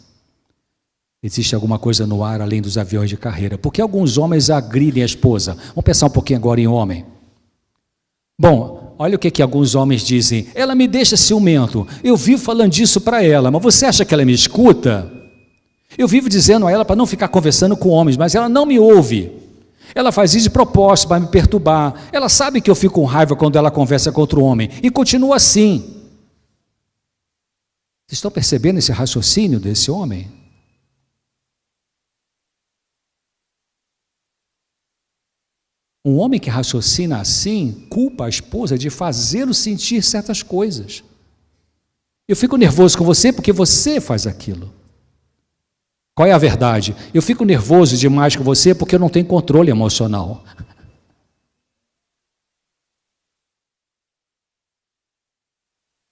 Existe alguma coisa no ar além dos aviões de carreira. Por que alguns homens agridem a esposa? Vamos pensar um pouquinho agora em homem. Bom, olha o que alguns homens dizem. Ela me deixa ciumento. Eu vivo falando disso para ela, mas você acha que ela me escuta? Eu vivo dizendo a ela para não ficar conversando com homens, mas ela não me ouve. Ela faz isso de propósito para me perturbar. Ela sabe que eu fico com raiva quando ela conversa com outro homem. E continua assim. Vocês estão percebendo esse raciocínio desse homem? Um homem que raciocina assim, culpa a esposa de fazê-lo sentir certas coisas. Eu fico nervoso com você porque você faz aquilo. Qual é a verdade? Eu fico nervoso demais com você porque eu não tenho controle emocional.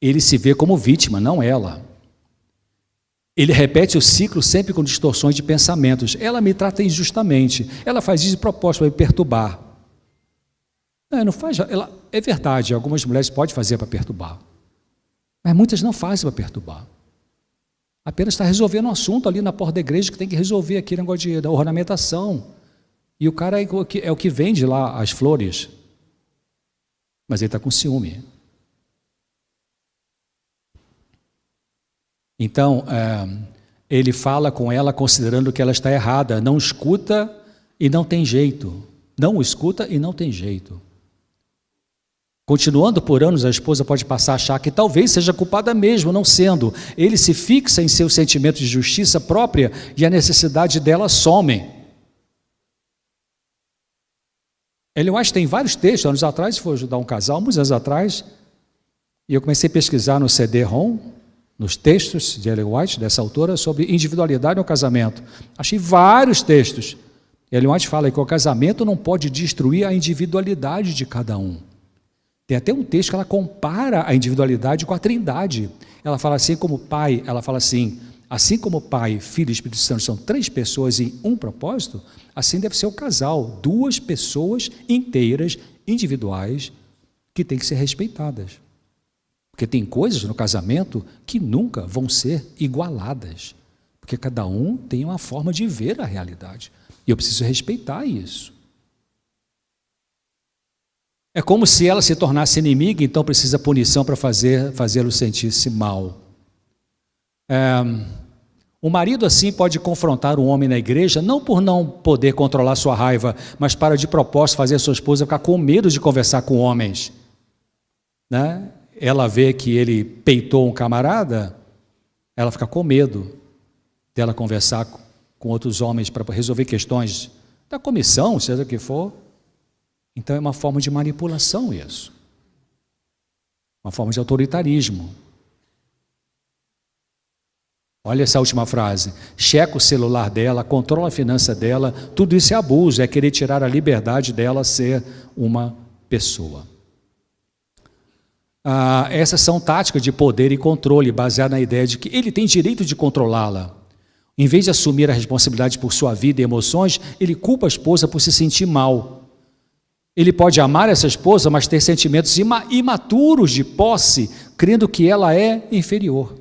Ele se vê como vítima, não ela. Ele repete o ciclo sempre com distorções de pensamentos. Ela me trata injustamente. Ela faz isso de propósito para me perturbar. Não faz. É verdade, algumas mulheres podem fazer para perturbar. Mas muitas não fazem para perturbar. Apenas está resolvendo um assunto ali na porta da igreja que tem que resolver aquele negócio da ornamentação. E o cara é o que vende lá as flores. Mas ele está com ciúme. Então, ele fala com ela considerando que ela está errada. Não escuta e não tem jeito. Não escuta e não tem jeito. Continuando por anos, a esposa pode passar a achar que talvez seja culpada mesmo, não sendo. Ele se fixa em seus sentimentos de justiça própria e a necessidade dela some. Ellen White tem vários textos. Anos atrás, foi ajudar um casal, muitos anos atrás, e eu comecei a pesquisar no CD-ROM, nos textos de Ellen White, dessa autora, sobre individualidade no casamento. Achei vários textos. Ellen White fala que o casamento não pode destruir a individualidade de cada um. Tem até um texto que ela compara a individualidade com a trindade. Ela fala assim como pai, ela fala assim como Pai, Filho e Espírito Santo são 3 pessoas em um propósito, assim deve ser o casal, 2 pessoas inteiras, individuais, que têm que ser respeitadas. Porque tem coisas no casamento que nunca vão ser igualadas, porque cada um tem uma forma de ver a realidade, e eu preciso respeitar isso. É como se ela se tornasse inimiga, então precisa punição para fazê-lo sentir-se mal. O marido assim pode confrontar um homem na igreja, não por não poder controlar sua raiva, mas para de propósito fazer a sua esposa ficar com medo de conversar com homens. Né? Ela vê que ele peitou um camarada, ela fica com medo dela conversar com outros homens para resolver questões da comissão, seja o que for. Então é uma forma de manipulação isso. Uma forma de autoritarismo. Olha essa última frase. Checa o celular dela, controla a finança dela, tudo isso é abuso, é querer tirar a liberdade dela ser uma pessoa. Essas são táticas de poder e controle, baseadas na ideia de que ele tem direito de controlá-la. Em vez de assumir a responsabilidade por sua vida e emoções, ele culpa a esposa por se sentir mal. Ele pode amar essa esposa, mas ter sentimentos imaturos de posse, crendo que ela é inferior.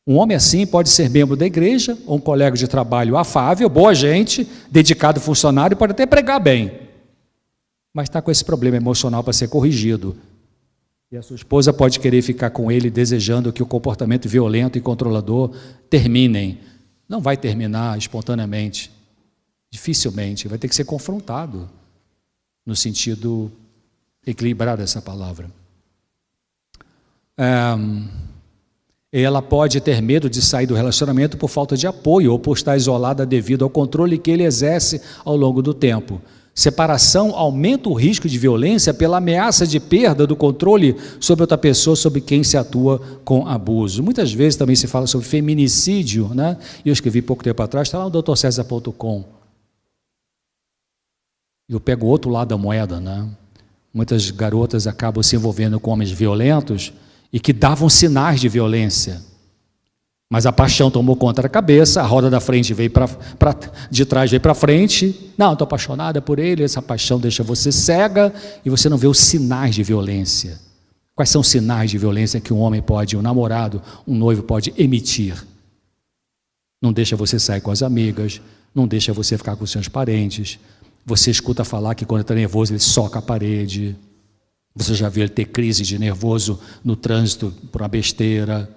Um homem assim pode ser membro da igreja, ou um colega de trabalho afável, boa gente, dedicado funcionário, pode até pregar bem, mas está com esse problema emocional para ser corrigido. E a sua esposa pode querer ficar com ele, desejando que o comportamento violento e controlador terminem. Não vai terminar espontaneamente, dificilmente, vai ter que ser confrontado, no sentido equilibrado dessa palavra. Ela pode ter medo de sair do relacionamento por falta de apoio ou por estar isolada devido ao controle que ele exerce ao longo do tempo. Separação aumenta o risco de violência pela ameaça de perda do controle sobre outra pessoa sobre quem se atua com abuso. Muitas vezes também se fala sobre feminicídio, né? E eu escrevi pouco tempo atrás, está lá no drcesar.com. Eu pego o outro lado da moeda, né? Muitas garotas acabam se envolvendo com homens violentos e que davam sinais de violência. Mas a paixão tomou conta da cabeça, a roda da frente veio de trás veio para frente. Não, estou apaixonada por ele, essa paixão deixa você cega e você não vê os sinais de violência. Quais são os sinais de violência que um homem pode, um namorado, um noivo pode emitir? Não deixa você sair com as amigas, não deixa você ficar com os seus parentes. Você escuta falar que quando está nervoso ele soca a parede. Você já viu ele ter crise de nervoso no trânsito por uma besteira.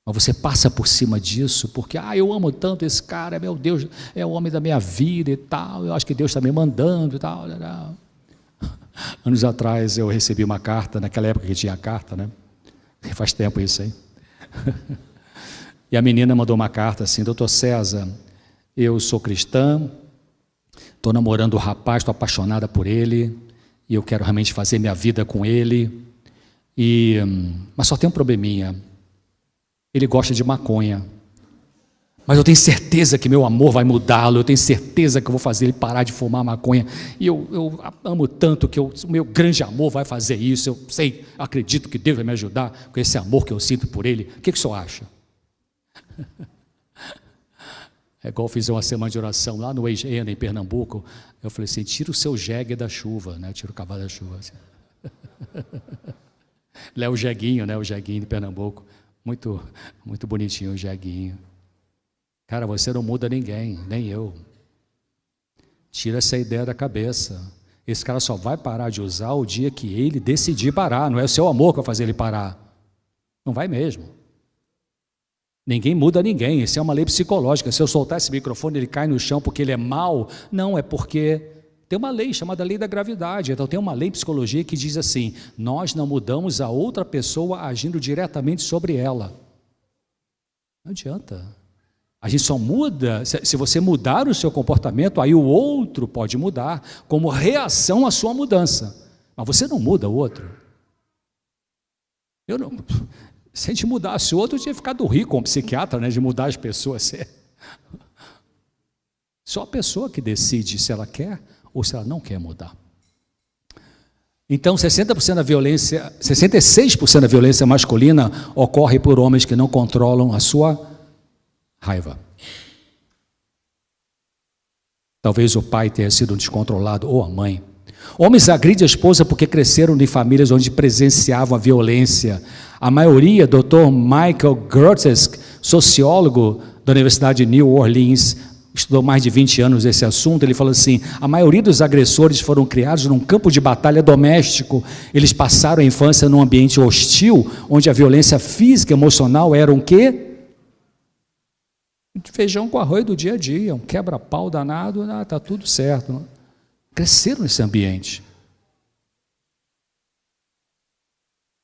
Mas você passa por cima disso porque, eu amo tanto esse cara, meu Deus, é o homem da minha vida e tal, eu acho que Deus está me mandando e tal. Anos atrás eu recebi uma carta, naquela época que tinha carta, né? Faz tempo isso aí. E a menina mandou uma carta assim: Dr. César, eu sou cristã, estou namorando o rapaz, estou apaixonada por ele, e eu quero realmente fazer minha vida com ele, mas só tem um probleminha, ele gosta de maconha, mas eu tenho certeza que meu amor vai mudá-lo, eu tenho certeza que eu vou fazer ele parar de fumar maconha, e eu amo tanto que o meu grande amor vai fazer isso, eu sei, acredito que Deus vai me ajudar com esse amor que eu sinto por ele. O que o senhor acha? É igual eu fiz uma semana de oração lá no Ex-Ena, em Pernambuco. Eu falei assim: tira o seu jegue da chuva, né? Tira o cavalo da chuva. Assim. Lá é o jeguinho, né? O jeguinho de Pernambuco. Muito, muito bonitinho o jeguinho. Cara, você não muda ninguém, nem eu. Tira essa ideia da cabeça. Esse cara só vai parar de usar o dia que ele decidir parar. Não é o seu amor que vai fazer ele parar. Não vai mesmo. Ninguém muda ninguém, isso é uma lei psicológica. Se eu soltar esse microfone, ele cai no chão porque ele é mau? Não, é porque tem uma lei chamada lei da gravidade. Então tem uma lei em psicologia que diz assim: nós não mudamos a outra pessoa agindo diretamente sobre ela. Não adianta. A gente só muda, se você mudar o seu comportamento, aí o outro pode mudar como reação à sua mudança. Mas você não muda o outro. Eu não... Se a gente mudasse o outro, eu tinha ficado rico como psiquiatra, né, de mudar as pessoas. Só a pessoa que decide se ela quer ou se ela não quer mudar. Então, 60% da violência, 66% da violência masculina ocorre por homens que não controlam a sua raiva. Talvez o pai tenha sido descontrolado ou a mãe. Homens agridem a esposa porque cresceram em famílias onde presenciavam a violência. A maioria, Dr. Michael Grotesk, sociólogo da Universidade de New Orleans, estudou mais de 20 anos esse assunto, ele falou assim: a maioria dos agressores foram criados num campo de batalha doméstico. Eles passaram a infância num ambiente hostil, onde a violência física e emocional era um quê? Feijão com arroz do dia a dia, um quebra-pau danado, está tudo certo. Cresceram nesse ambiente.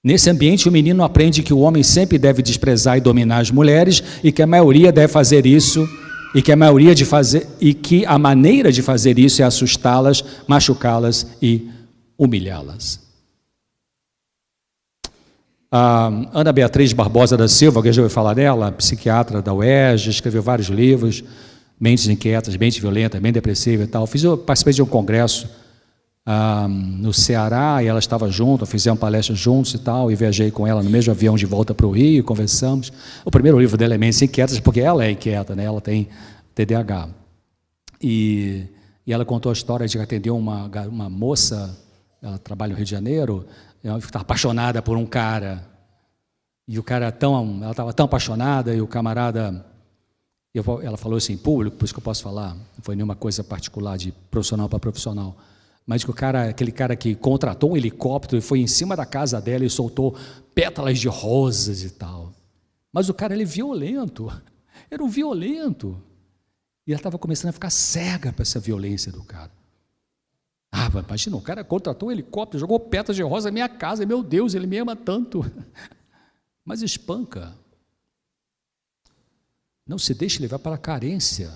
Nesse ambiente, o menino aprende que o homem sempre deve desprezar e dominar as mulheres e que a maioria deve fazer isso, e que a maneira de fazer isso é assustá-las, machucá-las e humilhá-las. A Ana Beatriz Barbosa da Silva, alguém já ouviu falar dela? Psiquiatra da UERJ, escreveu vários livros, Mentes Inquietas, Mente Violenta, Mente Depressiva e tal. Participei de um congresso no Ceará, e ela estava junto, fizemos palestra juntos e tal, e viajei com ela no mesmo avião de volta para o Rio, conversamos. O primeiro livro dela é Mentes Inquietas, porque ela é inquieta, né? Ela tem TDAH. E ela contou a história de que atendeu uma moça, ela trabalha no Rio de Janeiro, ela estava apaixonada por um cara, e o cara ela estava tão apaixonada, e o camarada, ela falou assim em público, por isso que eu posso falar, não foi nenhuma coisa particular de profissional para profissional, mas que aquele cara que contratou um helicóptero e foi em cima da casa dela e soltou pétalas de rosas e tal. Mas o cara, ele é violento, era um violento, e ela estava começando a ficar cega para essa violência do cara. Imagina, o cara contratou um helicóptero, jogou pétalas de rosa na minha casa, meu Deus, ele me ama tanto. Mas espanca. Não se deixe levar para a carência.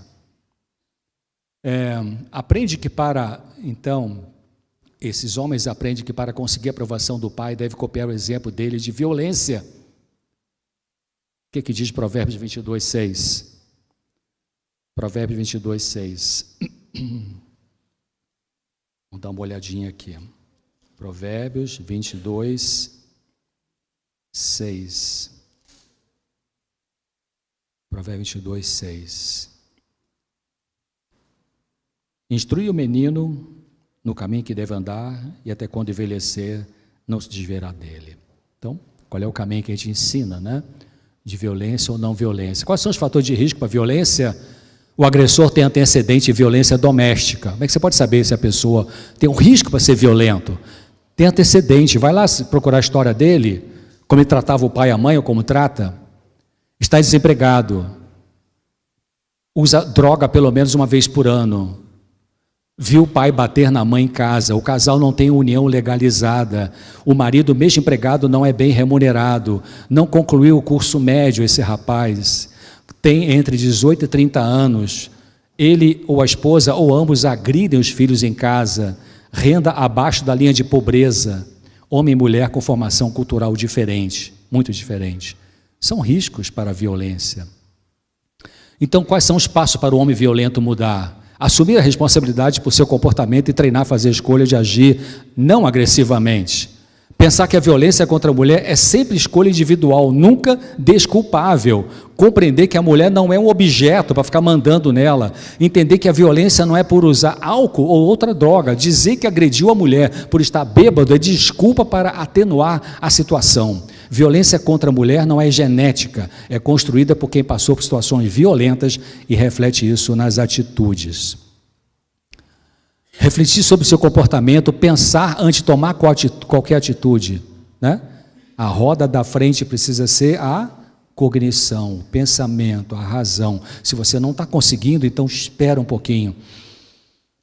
Aprende que esses homens aprendem que para conseguir a aprovação do pai, deve copiar o exemplo dele de violência. O que diz Provérbios 22:6? Provérbios 22:6. Vamos dar uma olhadinha aqui. Provérbios 22:6. Provérbios 22:6. Instrui o menino no caminho que deve andar, e até quando envelhecer, não se desviará dele. Então, qual é o caminho que a gente ensina, né? De violência ou não violência. Quais são os fatores de risco para a violência? O agressor tem antecedente de violência doméstica. Como é que você pode saber se a pessoa tem um risco para ser violento? Tem antecedente. Vai lá procurar a história dele, como ele tratava o pai e a mãe, ou como trata. Está desempregado. Usa droga pelo menos uma vez por ano. Viu o pai bater na mãe em casa. O casal não tem união legalizada. O marido, mesmo empregado, não é bem remunerado. Não concluiu o curso médio, esse rapaz. Tem entre 18 e 30 anos, ele ou a esposa ou ambos agridem os filhos em casa, renda abaixo da linha de pobreza, homem e mulher com formação cultural diferente, muito diferente. São riscos para a violência. Então, quais são os passos para o homem violento mudar? Assumir a responsabilidade por seu comportamento e treinar a fazer a escolha de agir não agressivamente. Pensar que a violência contra a mulher é sempre escolha individual, nunca desculpável. Compreender que a mulher não é um objeto para ficar mandando nela. Entender que a violência não é por usar álcool ou outra droga. Dizer que agrediu a mulher por estar bêbado é desculpa para atenuar a situação. Violência contra a mulher não é genética, é construída por quem passou por situações violentas e reflete isso nas atitudes. Refletir sobre o seu comportamento, pensar antes de tomar qualquer atitude, né? A roda da frente precisa ser a cognição, o pensamento, a razão. Se você não está conseguindo, então espera um pouquinho.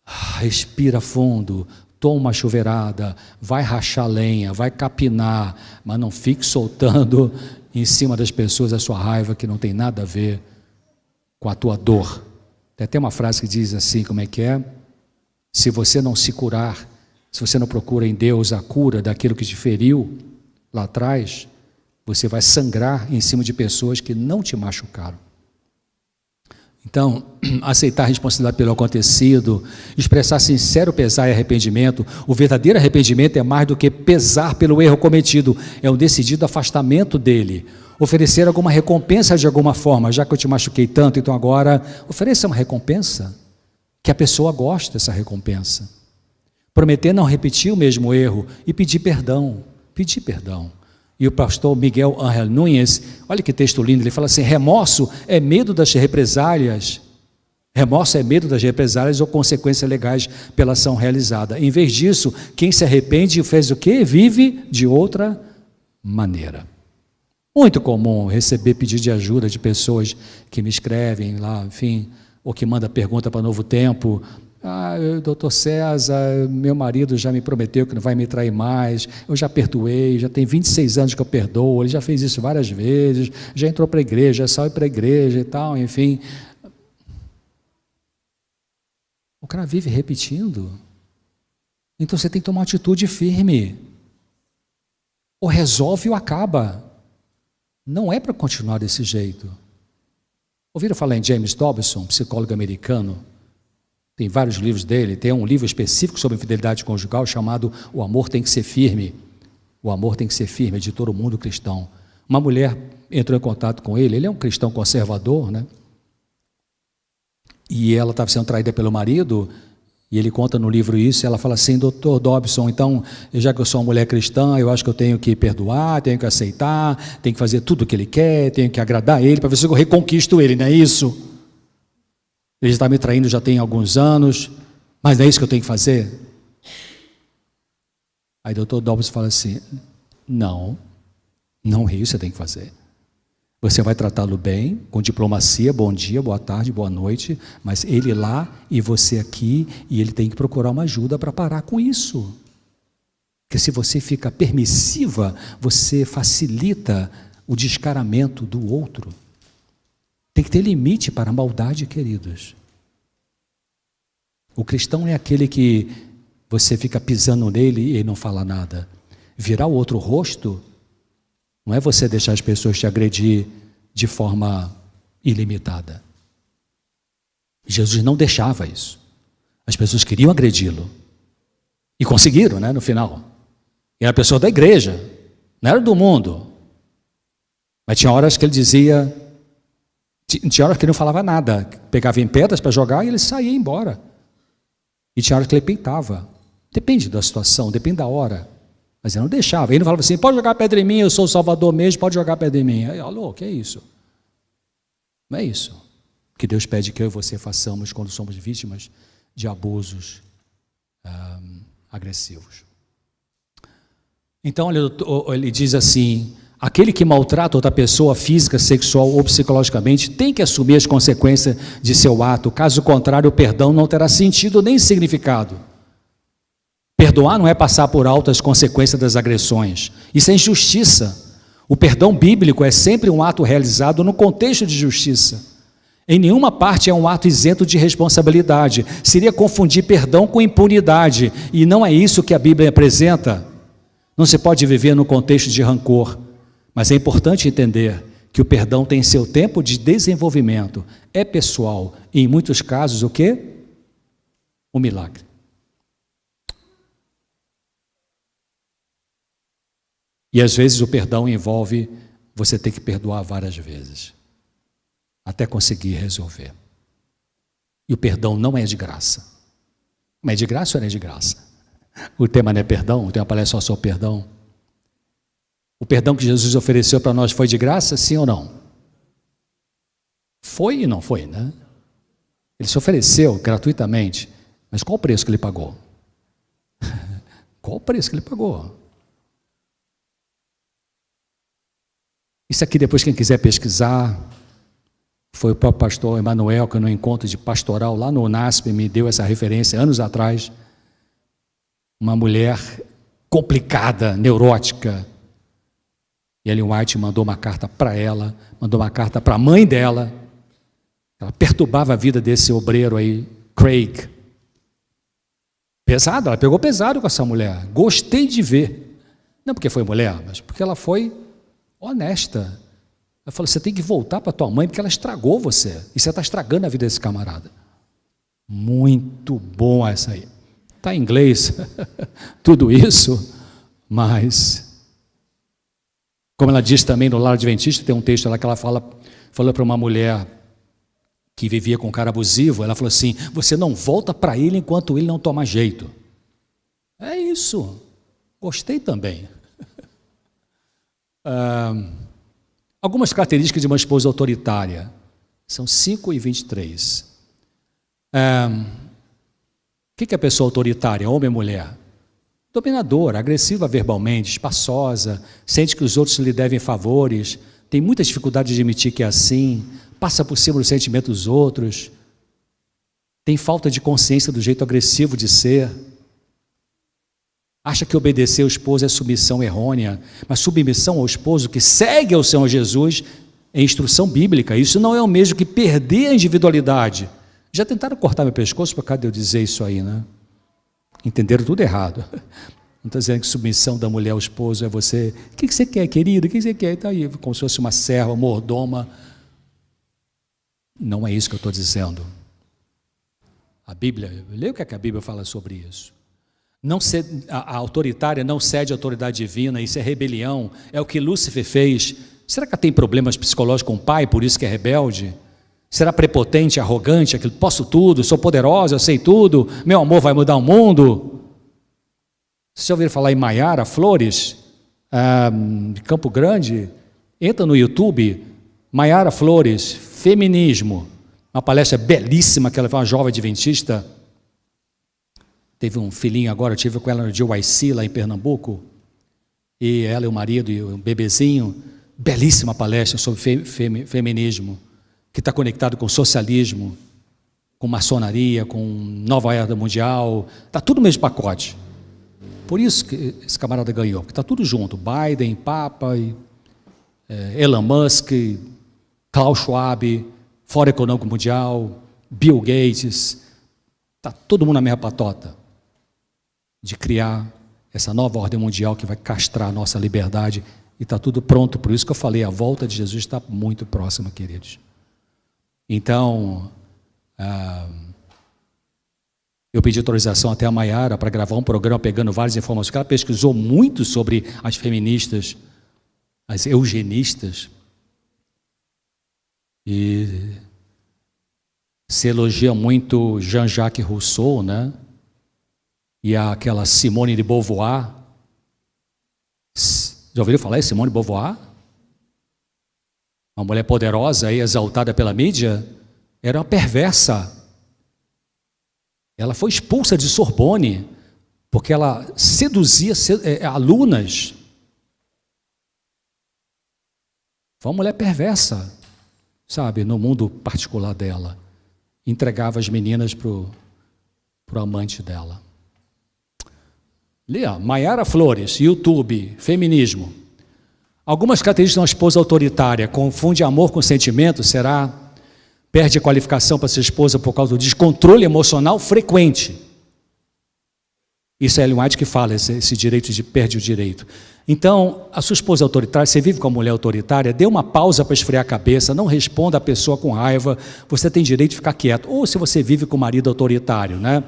Respira fundo, toma uma chuveirada, vai rachar lenha, vai capinar, mas não fique soltando em cima das pessoas a sua raiva, que não tem nada a ver com a tua dor. Tem até uma frase que diz assim, como é que é? Se você não se curar, se você não procura em Deus a cura daquilo que te feriu lá atrás, você vai sangrar em cima de pessoas que não te machucaram. Então, aceitar a responsabilidade pelo acontecido, expressar sincero pesar e arrependimento. O verdadeiro arrependimento é mais do que pesar pelo erro cometido, é um decidido afastamento dele. Oferecer alguma recompensa de alguma forma, já que eu te machuquei tanto, então agora ofereça uma recompensa, que a pessoa goste dessa recompensa. Prometer não repetir o mesmo erro e pedir perdão. Pedir perdão. E o pastor Miguel Ángel Nunes, olha que texto lindo, ele fala assim: remorso é medo das represálias. Remorso é medo das represálias ou consequências legais pela ação realizada. Em vez disso, quem se arrepende fez o quê? Vive de outra maneira. Muito comum receber pedido de ajuda de pessoas que me escrevem lá, enfim, ou que manda pergunta para Novo Tempo. Doutor César, meu marido já me prometeu que não vai me trair mais, eu já perdoei, já tem 26 anos que eu perdoo, ele já fez isso várias vezes, já entrou para a igreja, já saiu para a igreja e tal, enfim. O cara vive repetindo. Então você tem que tomar uma atitude firme. Ou resolve ou acaba. Não é para continuar desse jeito. Ouviram falar em James Dobson, psicólogo americano? Tem vários livros dele. Tem um livro específico sobre infidelidade conjugal chamado O Amor Tem que Ser Firme. O Amor Tem que Ser Firme, editor O Mundo Cristão. Uma mulher entrou em contato com ele. Ele é um cristão conservador, né? E ela estava sendo traída pelo marido. E ele conta no livro isso, e ela fala assim: Dr. Dobson, então, já que eu sou uma mulher cristã, eu acho que eu tenho que perdoar, tenho que aceitar, tenho que fazer tudo o que ele quer, tenho que agradar ele, para ver se eu reconquisto ele, não é isso? Ele está me traindo já tem alguns anos, mas não é isso que eu tenho que fazer? Aí o Dr. Dobson fala assim: não é isso que você tem que fazer. Você vai tratá-lo bem, com diplomacia, bom dia, boa tarde, boa noite, mas ele lá e você aqui, e ele tem que procurar uma ajuda para parar com isso. Porque se você fica permissiva, você facilita o descaramento do outro. Tem que ter limite para a maldade, queridos. O cristão é aquele que você fica pisando nele e ele não fala nada. Virar o outro rosto não é você deixar as pessoas te agredir de forma ilimitada. Jesus não deixava isso. As pessoas queriam agredi-lo. E conseguiram, né, no final. E era pessoa da igreja, não era do mundo. Mas tinha horas que ele dizia, tinha horas que ele não falava nada. Pegava em pedras para jogar e ele saía embora. E tinha horas que ele peitava. Depende da situação, depende da hora. Mas ele não deixava. Ele não falava assim: pode jogar pedra em mim, eu sou o Salvador mesmo, pode jogar pedra em mim. Aí, alô, que é isso? Não é isso que Deus pede que eu e você façamos quando somos vítimas de abusos agressivos. Então ele diz assim: aquele que maltrata outra pessoa física, sexual ou psicologicamente tem que assumir as consequências de seu ato. Caso contrário, o perdão não terá sentido nem significado. Perdoar não é passar por alto as consequências das agressões. Isso é injustiça. O perdão bíblico é sempre um ato realizado no contexto de justiça. Em nenhuma parte é um ato isento de responsabilidade. Seria confundir perdão com impunidade. E não é isso que a Bíblia apresenta. Não se pode viver no contexto de rancor. Mas é importante entender que o perdão tem seu tempo de desenvolvimento. É pessoal. E em muitos casos, o quê? Um milagre. E às vezes o perdão envolve você ter que perdoar várias vezes, até conseguir resolver. E o perdão não é de graça. Mas é de graça ou não é de graça? O tema não é perdão, o tema parece só sobre perdão. O perdão que Jesus ofereceu para nós foi de graça, sim ou não? Foi e não foi, né? Ele se ofereceu gratuitamente, mas qual o preço que ele pagou? Qual o preço que ele pagou? Isso aqui, depois, quem quiser pesquisar, foi o próprio pastor Emanuel, que no encontro de pastoral lá no UNASP me deu essa referência anos atrás. Uma mulher complicada, neurótica. E Ellen White mandou uma carta para ela, mandou uma carta para a mãe dela. Ela perturbava a vida desse obreiro aí, Craig. Pesado, ela pegou pesado com essa mulher. Gostei de ver. Não porque foi mulher, mas porque ela foi honesta. Ela falou: você tem que voltar para tua mãe porque ela estragou você. E você está estragando a vida desse camarada. Muito bom essa aí. Está em inglês, tudo isso, mas, como ela diz também no Lar Adventista, tem um texto lá que ela falou para uma mulher que vivia com um cara abusivo, ela falou assim: você não volta para ele enquanto ele não toma jeito. É isso. Gostei também. Algumas características de uma esposa autoritária. São 5 e 23. O que é a pessoa autoritária, homem ou mulher? Dominadora, agressiva verbalmente, espaçosa, sente que os outros lhe devem favores, tem muita dificuldade de admitir que é assim, passa por cima do sentimento dos outros, tem falta de consciência do jeito agressivo de ser, acha que obedecer ao esposo é submissão errônea, mas submissão ao esposo que segue ao Senhor Jesus é instrução bíblica. Isso não é o mesmo que perder a individualidade. Já tentaram cortar meu pescoço por causa de eu dizer isso aí, né? Entenderam tudo errado. Não estou dizendo que submissão da mulher ao esposo é você. O que você quer, querido? O que você quer? Está aí, como se fosse uma serva, mordoma. Não é isso que eu estou dizendo. A Bíblia, leia o que a Bíblia fala sobre isso. Não cede, a autoritária não cede à autoridade divina, isso é rebelião, é o que Lúcifer fez. Será que ela tem problemas psicológicos com o pai, por isso que é rebelde? Será prepotente, arrogante, aquilo, posso tudo, sou poderosa, eu sei tudo, meu amor vai mudar o mundo? Vocês já ouviram falar em Maiara Flores, de Campo Grande? Entra no YouTube, Maiara Flores, feminismo, uma palestra belíssima que ela foi, uma jovem adventista. Teve um filhinho agora, eu tive com ela no GYC lá em Pernambuco, e ela e o marido e o bebezinho, belíssima palestra sobre feminismo, que está conectado com socialismo, com maçonaria, com nova era mundial, está tudo no mesmo pacote. Por isso que esse camarada ganhou, porque está tudo junto, Biden, Papa, Elon Musk, Klaus Schwab, Fórum Econômico Mundial, Bill Gates, está todo mundo na mesma patota de criar essa nova ordem mundial que vai castrar a nossa liberdade, e está tudo pronto. Por isso que eu falei, a volta de Jesus está muito próxima, queridos. Então, eu pedi autorização até a Maiara para gravar um programa pegando várias informações, porque ela pesquisou muito sobre as feministas, as eugenistas, e se elogia muito Jean-Jacques Rousseau, né? E aquela Simone de Beauvoir. Já ouviram falar em Simone de Beauvoir? Uma mulher poderosa e exaltada pela mídia, era uma perversa. Ela foi expulsa de Sorbonne, porque ela seduzia alunas. Foi uma mulher perversa, sabe, no mundo particular dela. Entregava as meninas para o amante dela. Lê, Maiara Flores, YouTube, feminismo. Algumas características de uma esposa autoritária: confunde amor com sentimento, será? Perde a qualificação para ser esposa por causa do descontrole emocional frequente. Isso é Ellen White que fala, esse direito de perde o direito. Então, a sua esposa autoritária, você vive com a mulher autoritária, dê uma pausa para esfriar a cabeça, não responda a pessoa com raiva, você tem direito de ficar quieto. Ou se você vive com o marido autoritário, né?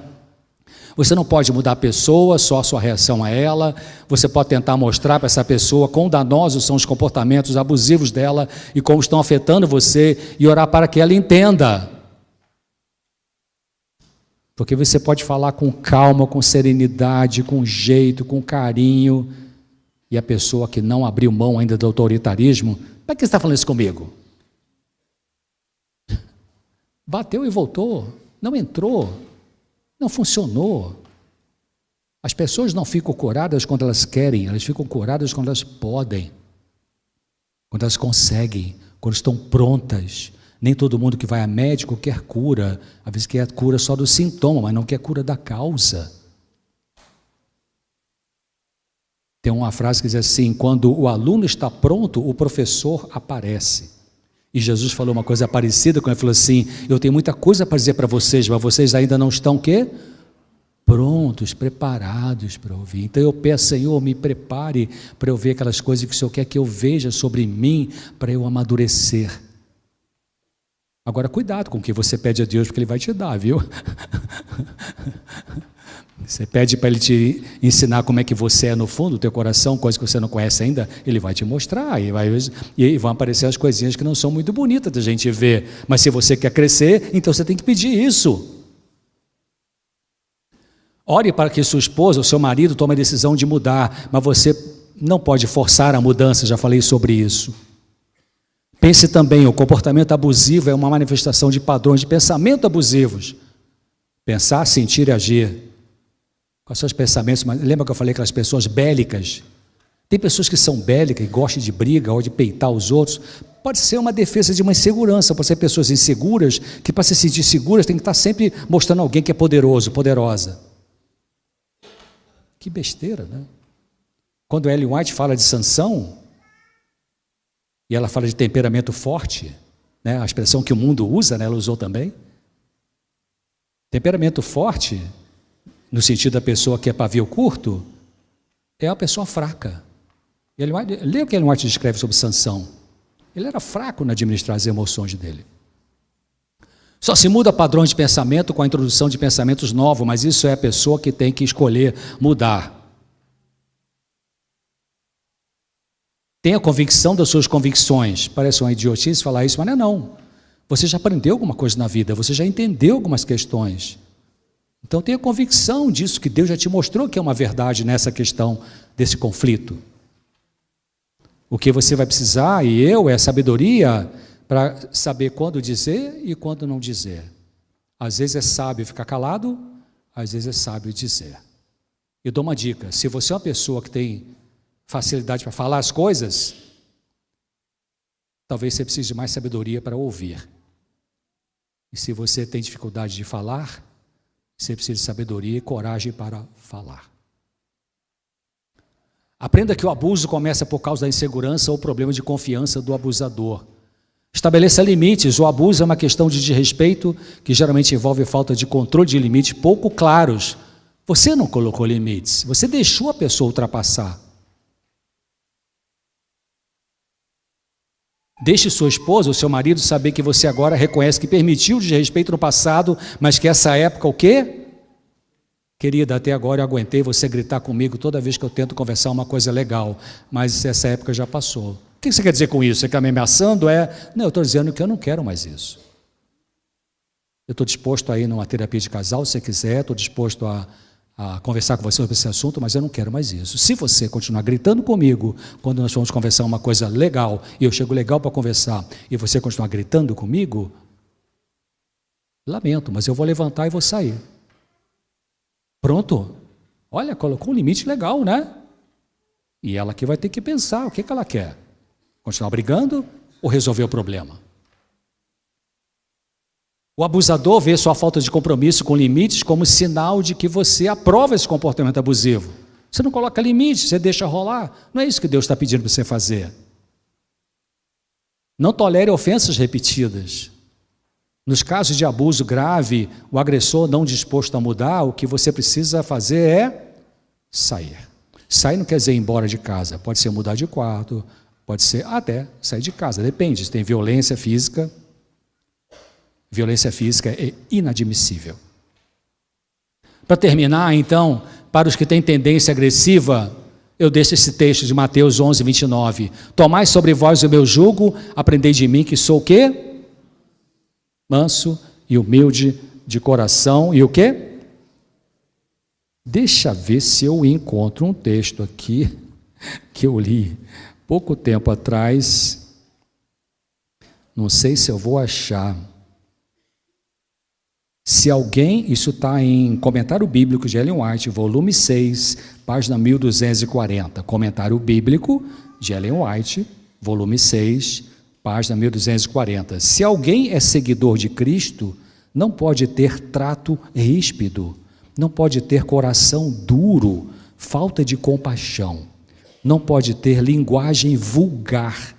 Você não pode mudar a pessoa, só a sua reação a ela. Você pode tentar mostrar para essa pessoa quão danosos são os comportamentos abusivos dela e como estão afetando você, e orar para que ela entenda. Porque você pode falar com calma, com serenidade, com jeito, com carinho, e a pessoa que não abriu mão ainda do autoritarismo, como é que você está falando isso comigo? Bateu e voltou, não entrou. Não funcionou. As pessoas não ficam curadas quando elas querem, elas ficam curadas quando elas podem, quando elas conseguem, quando estão prontas. Nem todo mundo que vai a médico quer cura, às vezes quer cura só do sintoma, mas não quer cura da causa. Tem uma frase que diz assim: quando o aluno está pronto, o professor aparece. E Jesus falou uma coisa parecida, quando ele falou assim: eu tenho muita coisa para dizer para vocês, mas vocês ainda não estão o quê? Prontos, preparados para ouvir. Então eu peço, Senhor, me prepare para eu ver aquelas coisas que o Senhor quer que eu veja sobre mim, para eu amadurecer. Agora cuidado com o que você pede a Deus, porque Ele vai te dar, viu? Você pede para Ele te ensinar como é que você é no fundo do teu coração, coisa que você não conhece ainda, Ele vai te mostrar, e vão aparecer as coisinhas que não são muito bonitas da gente ver, mas se você quer crescer, então você tem que pedir isso. Ore para que sua esposa ou seu marido tome a decisão de mudar, mas você não pode forçar a mudança, já falei sobre isso. Pense também, o comportamento abusivo é uma manifestação de padrões de pensamento abusivos. Pensar, sentir e agir. Com seus pensamentos, mas lembra que eu falei aquelas pessoas bélicas? Tem pessoas que são bélicas e gostam de briga ou de peitar os outros. Pode ser uma defesa de uma insegurança, pode ser pessoas inseguras, que para se sentir seguras tem que estar sempre mostrando alguém que é poderoso, poderosa. Que besteira, né? Quando Ellen White fala de Sansão, e ela fala de temperamento forte, né? A expressão que o mundo usa, né? Ela usou também. Temperamento forte, no sentido da pessoa que é pavio curto, é uma pessoa fraca. Lê o que Ellen White descreve sobre Sansão. Ele era fraco na administrar as emoções dele. Só se muda padrões de pensamento com a introdução de pensamentos novos, mas isso é a pessoa que tem que escolher mudar. Tenha convicção das suas convicções. Parece uma idiotice falar isso, mas não é não. Você já aprendeu alguma coisa na vida, você já entendeu algumas questões. Então tenha convicção disso, que Deus já te mostrou que é uma verdade nessa questão desse conflito. O que você vai precisar, e é sabedoria para saber quando dizer e quando não dizer. Às vezes é sábio ficar calado, às vezes é sábio dizer. Eu dou uma dica: se você é uma pessoa que tem facilidade para falar as coisas, talvez você precise de mais sabedoria para ouvir. E se você tem dificuldade de falar, você precisa de sabedoria e coragem para falar. Aprenda que o abuso começa por causa da insegurança ou problema de confiança do abusador. Estabeleça limites. O abuso é uma questão de desrespeito que geralmente envolve falta de controle de limites pouco claros. Você não colocou limites, você deixou a pessoa ultrapassar. Deixe sua esposa ou seu marido saber que você agora reconhece que permitiu o desrespeito no passado, mas que essa época o quê? Querida, até agora eu aguentei você gritar comigo toda vez que eu tento conversar uma coisa legal, mas essa época já passou. O que você quer dizer com isso? Você está me ameaçando? Não, eu estou dizendo que eu não quero mais isso. Eu estou disposto a ir numa terapia de casal, se você quiser, estou disposto a conversar com você sobre esse assunto, mas eu não quero mais isso. Se você continuar gritando comigo quando nós vamos conversar uma coisa legal, e eu chego legal para conversar, e você continuar gritando comigo, lamento, mas eu vou levantar e vou sair. Pronto? Olha, colocou um limite legal, né? E ela que vai ter que pensar o que ela quer. Continuar brigando ou resolver o problema? O abusador vê sua falta de compromisso com limites como sinal de que você aprova esse comportamento abusivo. Você não coloca limites, você deixa rolar. Não é isso que Deus está pedindo para você fazer. Não tolere ofensas repetidas. Nos casos de abuso grave, o agressor não disposto a mudar, o que você precisa fazer é sair. Sair não quer dizer ir embora de casa, pode ser mudar de quarto, pode ser até sair de casa, depende, se tem violência física. Violência física é inadmissível. Para terminar, então, para os que têm tendência agressiva, eu deixo esse texto de Mateus 11, 29. Tomai sobre vós o meu jugo, aprendei de mim que sou o quê? Manso e humilde de coração. E o quê? Deixa ver se eu encontro um texto aqui que eu li pouco tempo atrás. Não sei se eu vou achar. Se alguém, isso está em Comentário Bíblico de Ellen White, volume 6, página 1240. Comentário Bíblico de Ellen White, volume 6, página 1240. Se alguém é seguidor de Cristo, não pode ter trato ríspido, não pode ter coração duro, falta de compaixão, não pode ter linguagem vulgar,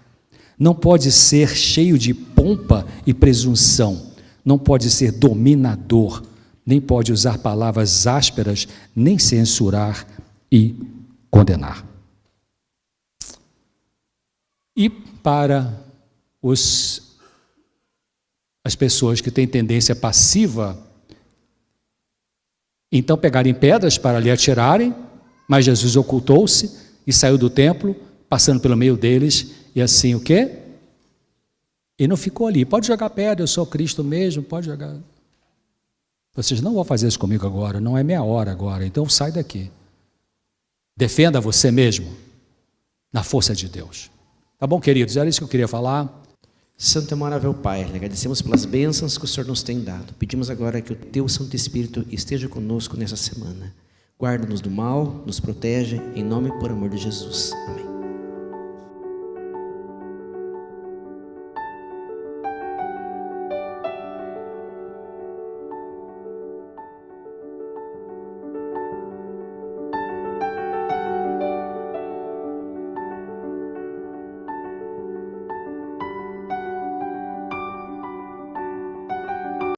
não pode ser cheio de pompa e presunção, não pode ser dominador, nem pode usar palavras ásperas, nem censurar e condenar. E para as pessoas que têm tendência passiva, então pegarem pedras para lhe atirarem, mas Jesus ocultou-se e saiu do templo, passando pelo meio deles, e assim o quê? E não ficou ali. Pode jogar pedra, eu sou Cristo mesmo, pode jogar. Vocês não vão fazer isso comigo agora, não é minha hora agora, então sai daqui. Defenda você mesmo, na força de Deus. Tá bom, queridos? Era isso que eu queria falar. Santo e amável Pai, lhe agradecemos pelas bênçãos que o Senhor nos tem dado. Pedimos agora que o Teu Santo Espírito esteja conosco nessa semana. Guarda-nos do mal, nos protege, em nome e por amor de Jesus. Amém.